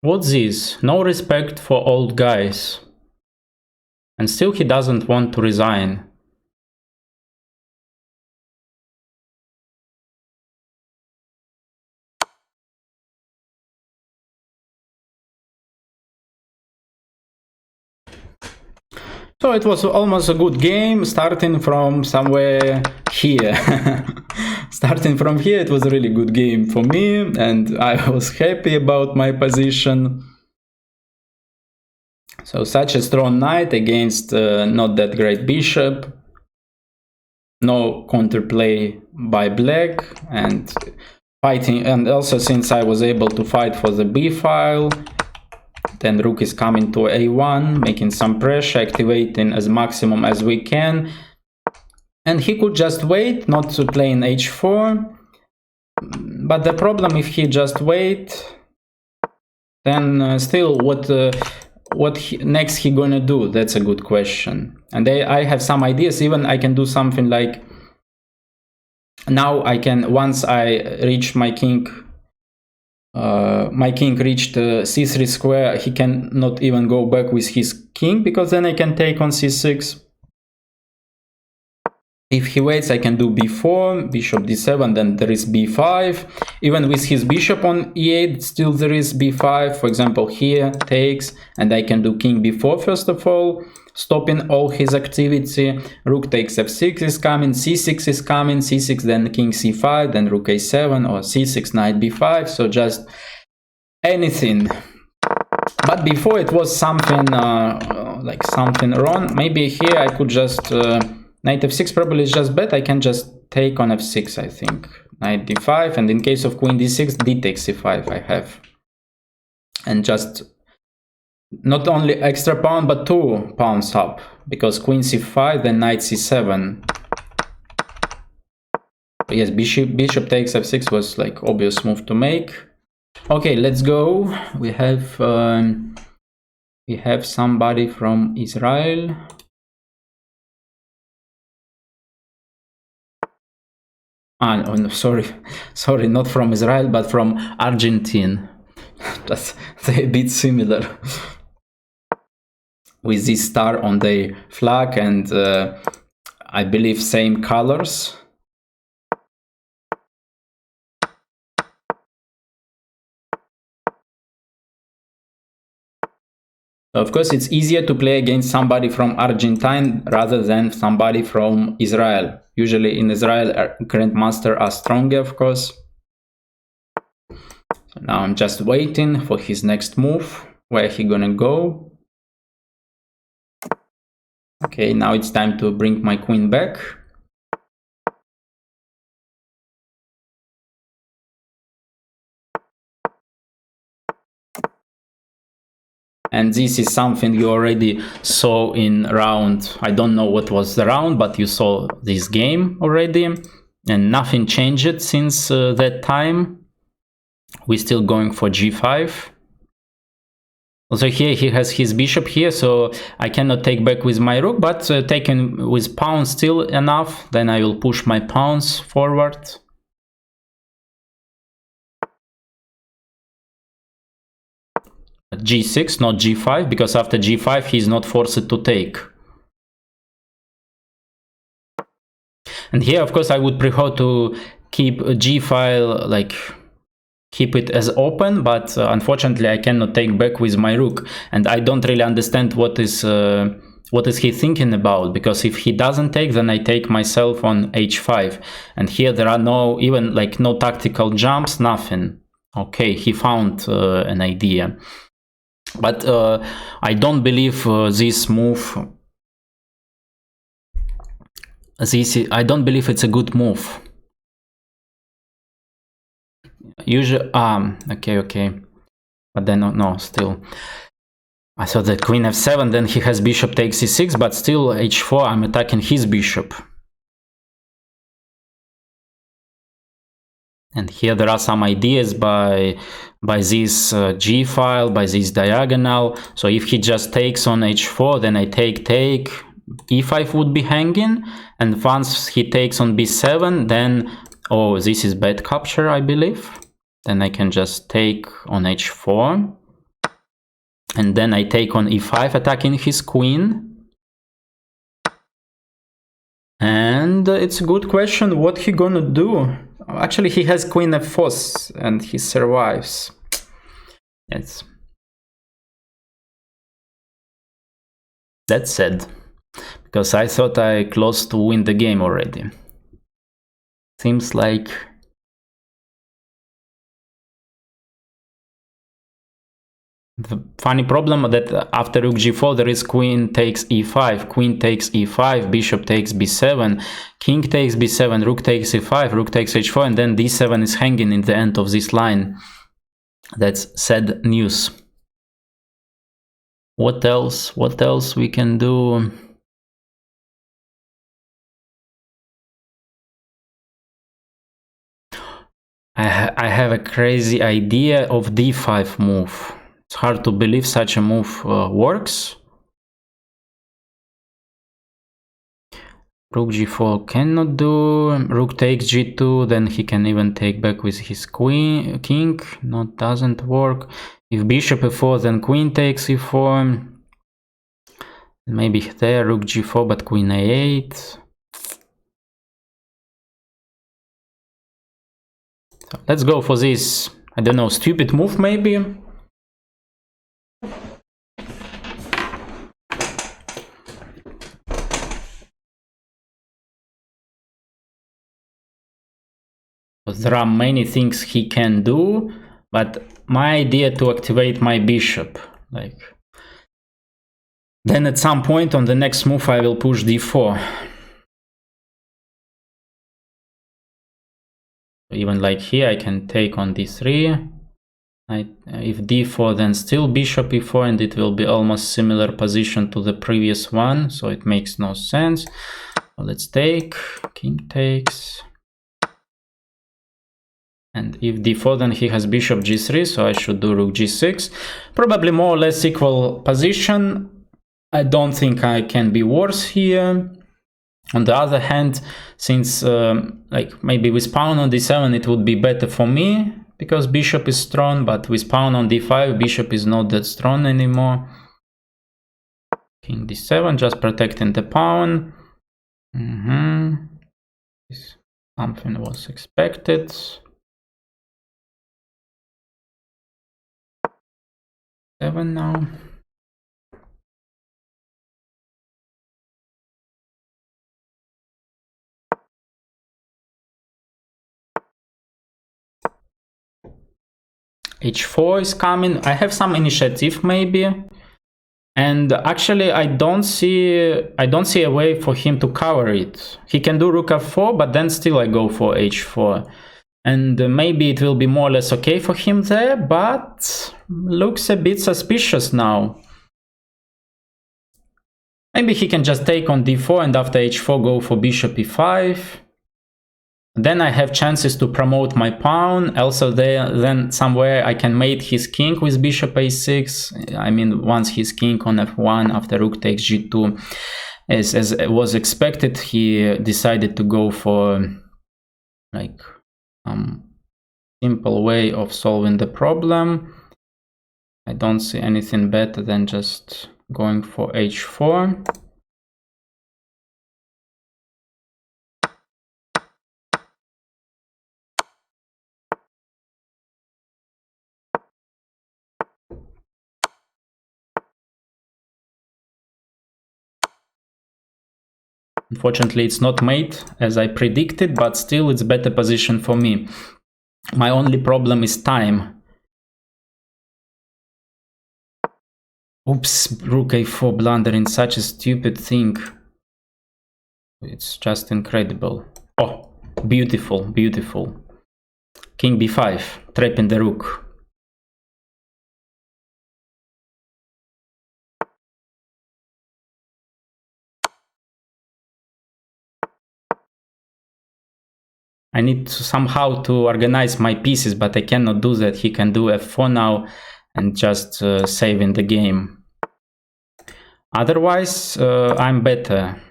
A: What's this? No respect for old guys. And still he doesn't want to resign. So it was almost a good game, starting from somewhere here. Starting from here, it was a really good game for me, and I was happy about my position. So such a strong knight against not that great bishop. No counterplay by black, and fighting, and also since I was able to fight for the b file, then rook is coming to a1, making some pressure, activating as maximum as we can. And he could just wait, not to play in h4. But the problem, if he just wait, then still what next he gonna do? That's a good question. And I have some ideas. Even I can do something like, now I can, once I reach my king reached c3 square, he can not even go back with his king, because then I can take on c6. If he waits, I can do b4, bishop d7, then there is b5. Even with his bishop on e8, still there is b5. For example, here takes, and I can do king b4 first of all, stopping all his activity. Rook takes f6 is coming, c6 is coming, c6, then king c5, then rook a7, or c6, knight b5. So just anything. But before it was something like something wrong. Maybe here I could just knight f6 probably is just bad. I can just take on f6, I think. Knight d5, and in case of queen d6, d takes c5 I have. And just not only extra pawn, but 2 pawns up, because queen c5, then knight c7. Yes, bishop takes f6 was like obvious move to make. Okay, let's go. We have somebody from Israel. Oh no, sorry, not from Israel, but from Argentina. Just they're a bit similar, with this star on the flag, and I believe same colors. Of course, it's easier to play against somebody from Argentina rather than somebody from Israel. Usually in Israel, grandmasters are stronger, of course. So now I'm just waiting for his next move. Where he gonna go? Okay, now it's time to bring my queen back. and this is something you already saw in round, I don't know what was the round, but you saw this game already, and nothing changed since that time. We're still going for g5. Also here he has his bishop here, so I cannot take back with my rook, but taking with pawn still enough. Then I will push my pawns forward. G6, not g5, because after g5 he's not forced to take. And here, of course, I would prefer to keep a g file, like keep it as open, but unfortunately I cannot take back with my rook, and I don't really understand what is he thinking about, because if he doesn't take, then I take myself on h5, and here there are no, even like no tactical jumps, nothing. Okay, he found an idea, but I don't believe this move. I don't believe it's a good move. Usually, okay, but then no, still. I thought that queen f7, then he has bishop takes e6, but still h4, I'm attacking his bishop. And here there are some ideas by this g file, by this diagonal. So if he just takes on h4, then I take, e5 would be hanging, and once he takes on b7, then, oh, this is bad capture, I believe. Then I can just take on h4, and then I take on e5, attacking his queen. And it's a good question what he gonna do. Actually, he has queen f4 and he survives. That's sad, because I thought I close to win the game already. Seems like the funny problem that after rook g4 there is queen takes e5, queen takes e5, bishop takes b7, king takes b7, rook takes e5, rook takes h4, and then d7 is hanging in the end of this line. That's sad news. What else? What else we can do? I have a crazy idea of d5 move. It's hard to believe such a move works. Rook g4 cannot do. Rook takes g2, then he can even take back with his king. No, doesn't work. If bishop e4, then queen takes e4. Maybe there, rook g4, but queen a8. So let's go for this, I don't know, stupid move maybe. There are many things he can do, but my idea to activate my bishop, like, then at some point on the next move I will push d4. Even like here I can take on d3. If d4, then still bishop e4, and it will be almost similar position to the previous one, so it makes no sense. Let's take, king takes. And if d4, then he has bishop g3, so I should do rook g6. Probably more or less equal position. I don't think I can be worse here. On the other hand, since like maybe with pawn on d7 it would be better for me, because bishop is strong, but with pawn on d5 bishop is not that strong anymore. King d7, just protecting the pawn. Something was expected. 7 now. h4 is coming. I have some initiative maybe, and actually I don't see a way for him to cover it. He can do rook f4, but then still I go for h4, and maybe it will be more or less okay for him there, but looks a bit suspicious now. Maybe he can just take on d4 and after h4 go for bishop e5. Then I have chances to promote my pawn. Also then somewhere I can mate his king with bishop a6. I mean, once his king on f1 after rook takes g2. As was expected, he decided to go for like simple way of solving the problem. I don't see anything better than just going for h4. Unfortunately, it's not mate as I predicted, but still it's better position for me. My only problem is time. Oops, rook a4 blundering such a stupid thing. It's just incredible. Oh, beautiful, beautiful. King b5, trapping the rook. I need to somehow to organize my pieces, but I cannot do that. He can do f4 now and just saving the game. Otherwise, I'm better.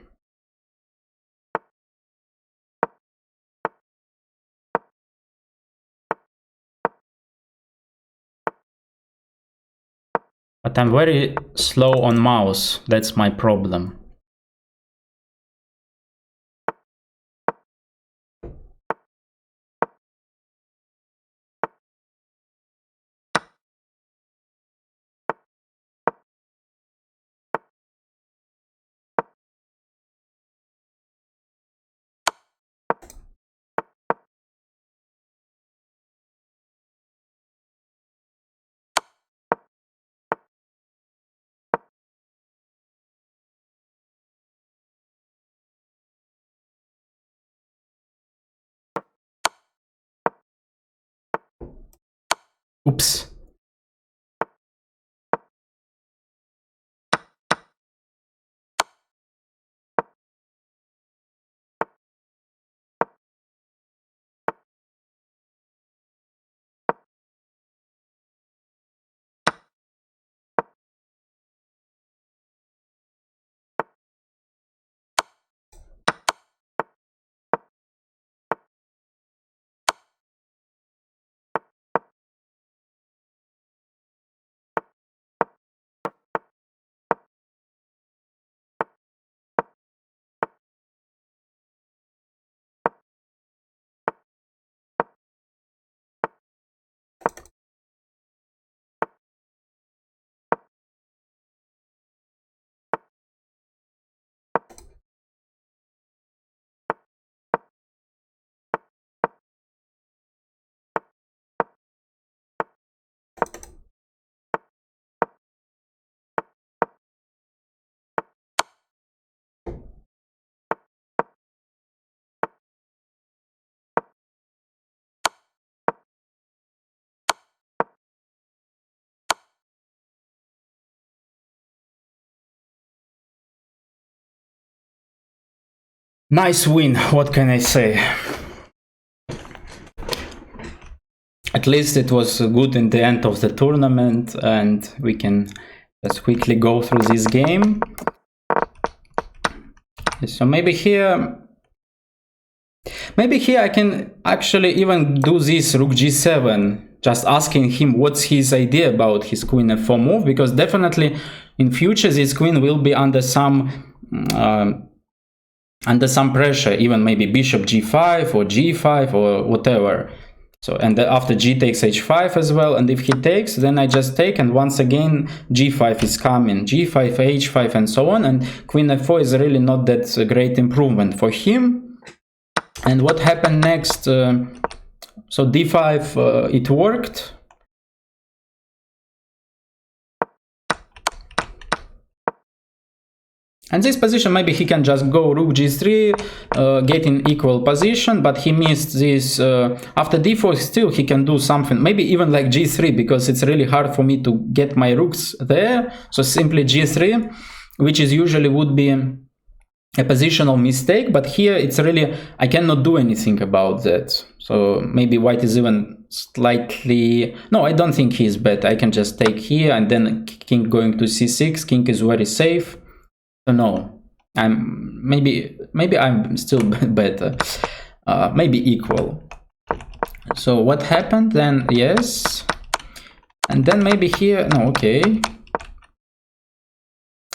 A: But I'm very slow on mouse. That's my problem. Oops. Nice win, what can I say? At least it was good in the end of the tournament and we can just quickly go through this game. So maybe here I can actually even do this rook g7, just asking him what's his idea about his queen f4 move, because definitely in future this queen will be under some pressure, even maybe bishop g5 or g5 or whatever. So, and after g takes h5 as well, and if he takes, then I just take, and once again g5 is coming, g5, h5 and so on, and queen f4 is really not that great improvement for him. And what happened next? So d5, it worked. And this position, maybe he can just go rook g3, get in equal position, but he missed this. After d4, still he can do something, maybe even like g3, because it's really hard for me to get my rooks there. So simply g3. which is usually would be a positional mistake, but here it's really, I cannot do anything about that. So maybe white is even slightly, no, I don't think he's better. I can just take here and then king going to c6. King is very safe. So no, maybe I'm still better, maybe equal. So what happened then? Yes, and then maybe here, no, okay.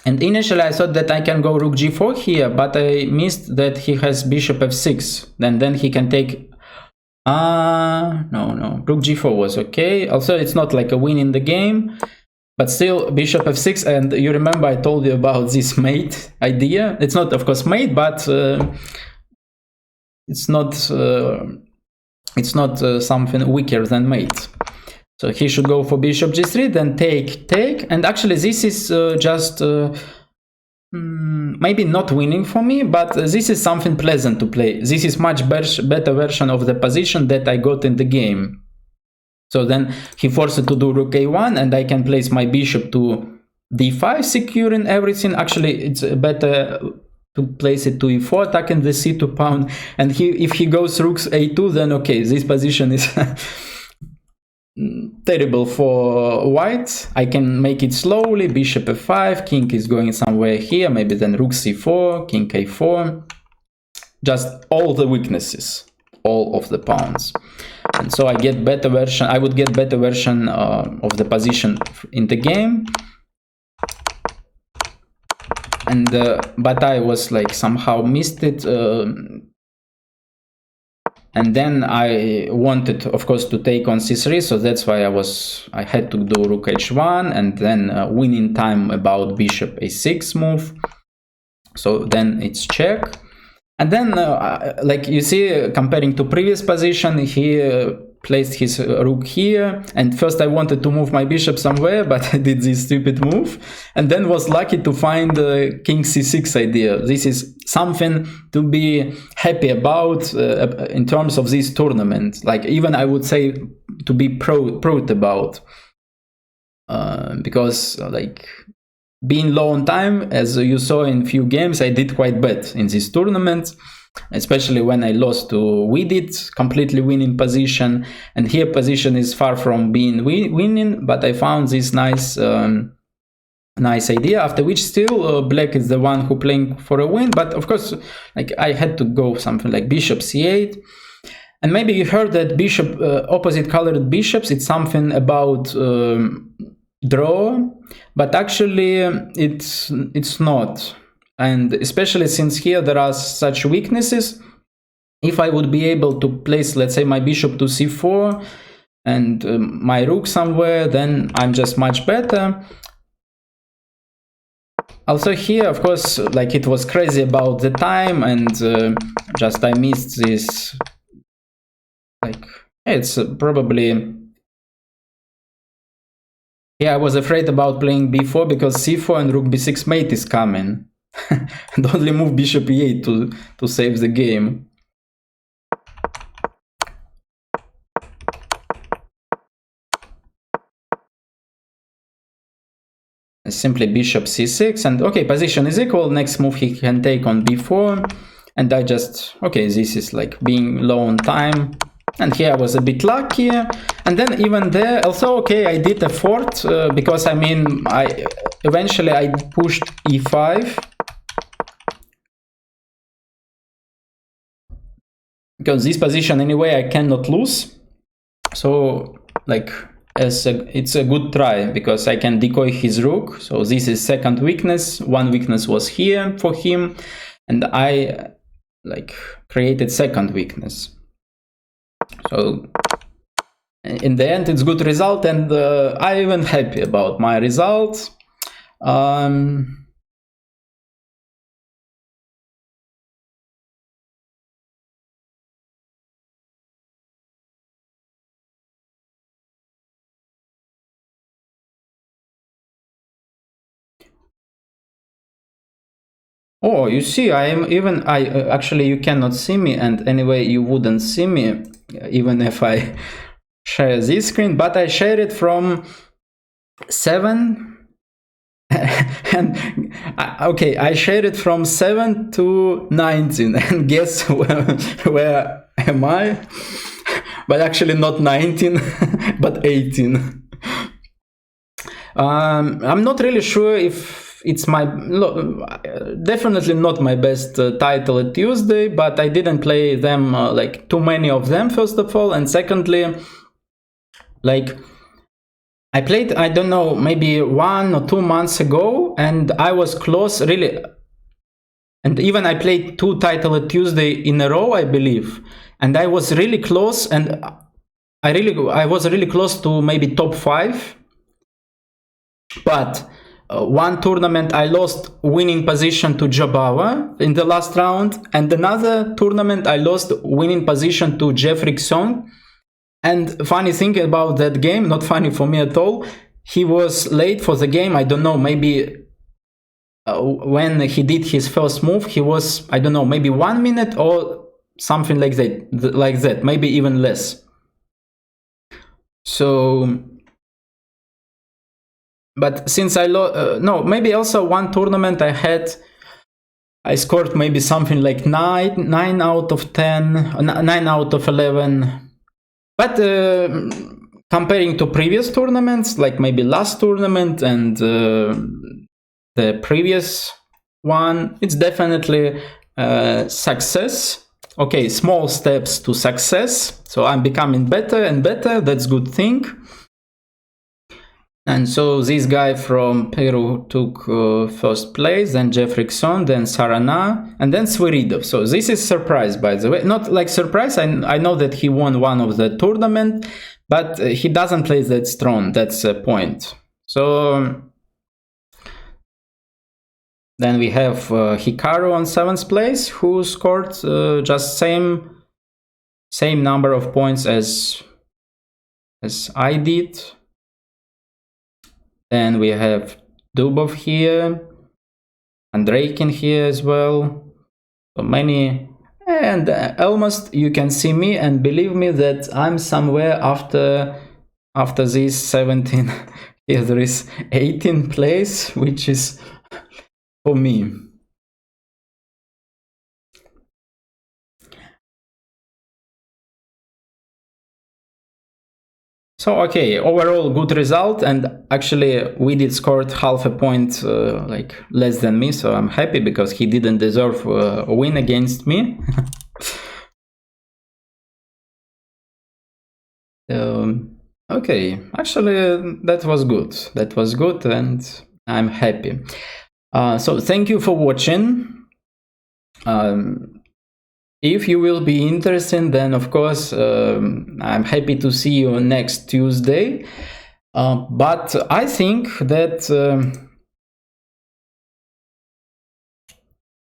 A: And initially I thought that I can go rook g4 here, but I missed that he has bishop f6. Then he can take... no, rook g4 was okay. Also, it's not like a win in the game, but still bishop f6. And you remember I told you about this mate idea. It's not, of course, mate, but it's not something weaker than mate. So he should go for bishop g3, then take, and actually this is just maybe not winning for me, but this is something pleasant to play. This is much better version of the position that I got in the game. So then he forced to do rook a1, and I can place my bishop to d5, securing everything. Actually, it's better to place it to e4, attacking the c2 pawn. And if he goes rook a2, then okay, this position is... terrible for white. I can make it slowly, bishop f5, king is going somewhere here, maybe then rook c4, king a4, just all the weaknesses, all of the pawns. And so I get better version, I would get better version of the position in the game. And but I was like somehow missed it. And then I wanted, of course, to take on c3, so that's why I had to do rook h1 and then winning time about bishop a6 move. So then it's check. And then, like you see, comparing to previous position, he placed his rook here. And first I wanted to move my bishop somewhere, but I did this stupid move. And then was lucky to find the king c6 idea. This is something to be happy about in terms of this tournament. Like even I would say to be proud about. Because like being low on time, as you saw in few games, I did quite bad in this tournament, especially when I lost to Widit, completely winning position. And here position is far from being winning, but I found this nice nice idea, after which still black is the one who playing for a win. But of course, like I had to go something like bishop c8. And maybe you heard that bishop, opposite colored bishops, it's something about draw, but actually it's not. And especially since here there are such weaknesses, if I would be able to place, let's say, my bishop to c4 and my rook somewhere, then I'm just much better. Also here, of course, like it was crazy about the time, and just I missed this. Like it's probably... Yeah, I was afraid about playing b4 because c4 and rook b6 mate is coming. And only move bishop e8 to save the game. And simply bishop c6, and okay, position is equal. Next move he can take on b4, and I just, okay, this is like being low on time. And here I was a bit luckier, and then even there also, okay, I did a fourth because I mean eventually I pushed e5 because this position anyway I cannot lose. So like it's a good try because I can decoy his rook. So this is second weakness. One weakness was here for him, and I like created second weakness. So in the end it's good result, and I'm even happy about my results. Oh, you see, actually you cannot see me, and anyway you wouldn't see me even if I share this screen, but I share it from 7 And okay, I shared it from 7 to 19, and guess where am I? But actually not 19, but 18. I'm not really sure if it's definitely not my best title at Tuesday, but I didn't play them like too many of them, first of all, and secondly, like I played, I don't know, maybe 1 or 2 months ago, and I was close, really. And even I played 2 title at Tuesday in a row, I believe, and I was really close, and I was really close to maybe top 5. But one tournament I lost winning position to Jobava in the last round, and another tournament I lost winning position to Jeffrey Song. And funny thing about that game, not funny for me at all, he was late for the game. I don't know, maybe when he did his first move, he was, I don't know, maybe 1 minute or something like that, maybe even less. So, but since I no, maybe also one tournament I scored maybe something like 9 out of 10, 9 out of 11. But comparing to previous tournaments, like maybe last tournament and the previous one, it's definitely success. Okay, small steps to success. So I'm becoming better and better. That's a good thing. And so this guy from Peru took first place, then Jeffrickson, then Sarana, and then Sviridov. So this is surprise, by the way. Not like surprise, I know that he won one of the tournament, but he doesn't play that strong, that's the point. So then we have Hikaru on 7th place, who scored just same number of points as I did. Then we have Dubov here, Andreikin here as well. So many, and almost you can see me and believe me that I'm somewhere after this 17. Here there is 18th place, which is for me. So okay, overall good result, and actually we did scored half a point like less than me, so I'm happy because he didn't deserve a win against me. Okay, actually that was good, and I'm happy. So thank you for watching. If you will be interested, then of course I'm happy to see you next Tuesday. But I think that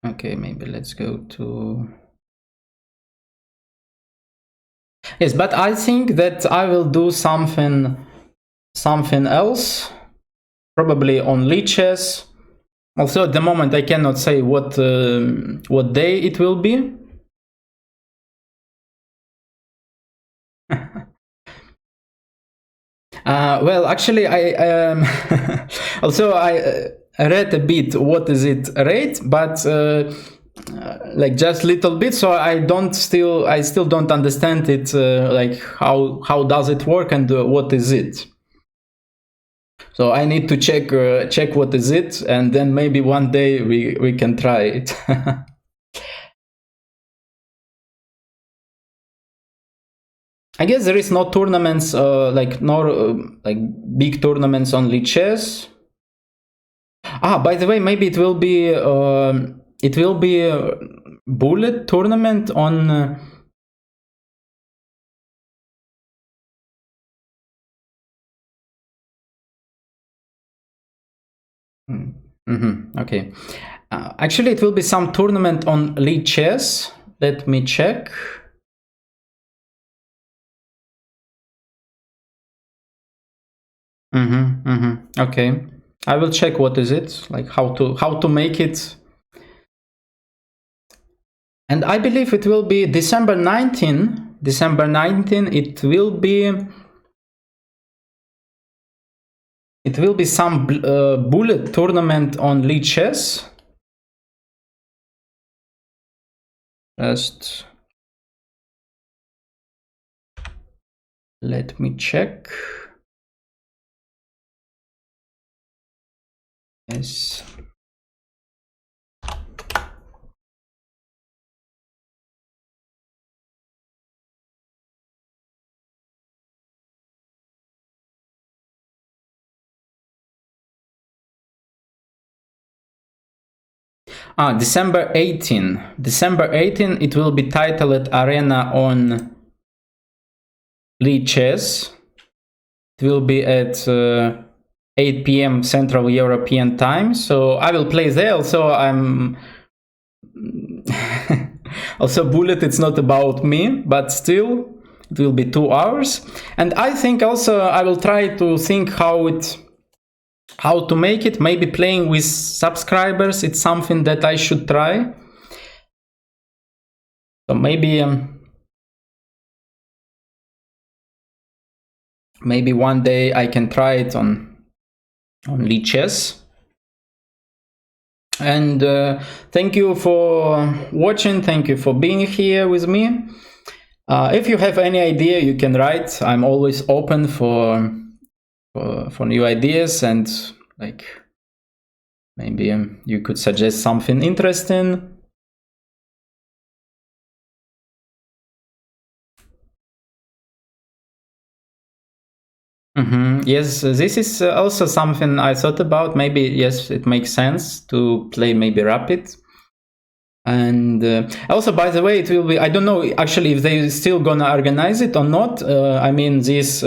A: okay, maybe let's go to yes. But I think that I will do something else, probably on leeches. Also, at the moment I cannot say what day it will be. Well, actually, I also I read a bit what is it rate, but like just little bit. So I still don't understand it. Like how does it work and what is it? So I need to check what is it, and then maybe one day we can try it. I guess there is no tournaments like big tournaments on chess. By the way, maybe it will be a bullet tournament on. Okay, actually, it will be some tournament on chess. Let me check. Okay, I will check what is it, like how to make it. And I believe it will be December 19. It will be It will be some bullet tournament on Lichess. Just let me check. Yes. December 18. December 18, it will be titled Arena on Lichess. It will be at 8 p.m. Central European Time. So I will play there. Also, I'm also Bullet. It's not about me, but still, it will be 2 hours. And I think also I will try to think how to make it. Maybe playing with subscribers. It's something that I should try. So maybe maybe one day I can try it on Lichess. And thank you for watching. Thank you for being here with me. If you have any idea, you can write. I'm always open for new ideas, and like maybe you could suggest something interesting. Yes, this is also something I thought about. Maybe, yes, it makes sense to play maybe Rapid. And also, by the way, it will be, I don't know actually if they're still gonna organize it or not. I mean, this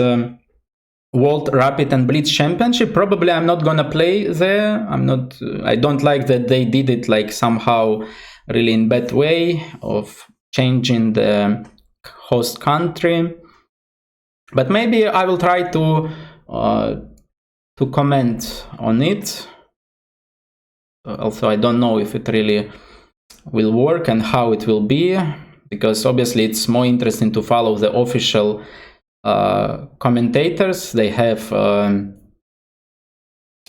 A: World Rapid and Blitz Championship, probably I'm not gonna play there. I don't like that they did it like somehow really in bad way of changing the host country. But maybe I will try to comment on it. Also, I don't know if it really will work and how it will be, because obviously it's more interesting to follow the official commentators. They have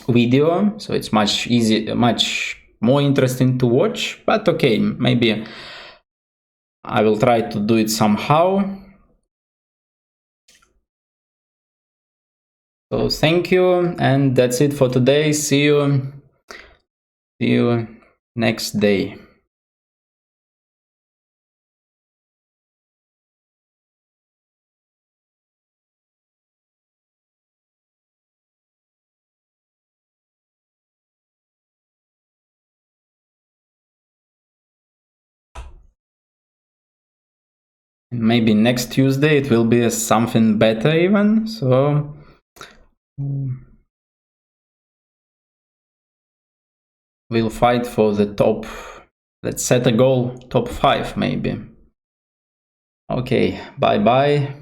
A: video, so it's much more interesting to watch. But okay, maybe I will try to do it somehow. So thank you, and that's it for today. See you next day. Maybe next Tuesday it will be something better even, so we'll fight for the top. Let's set a goal, top 5 maybe. Okay, bye bye.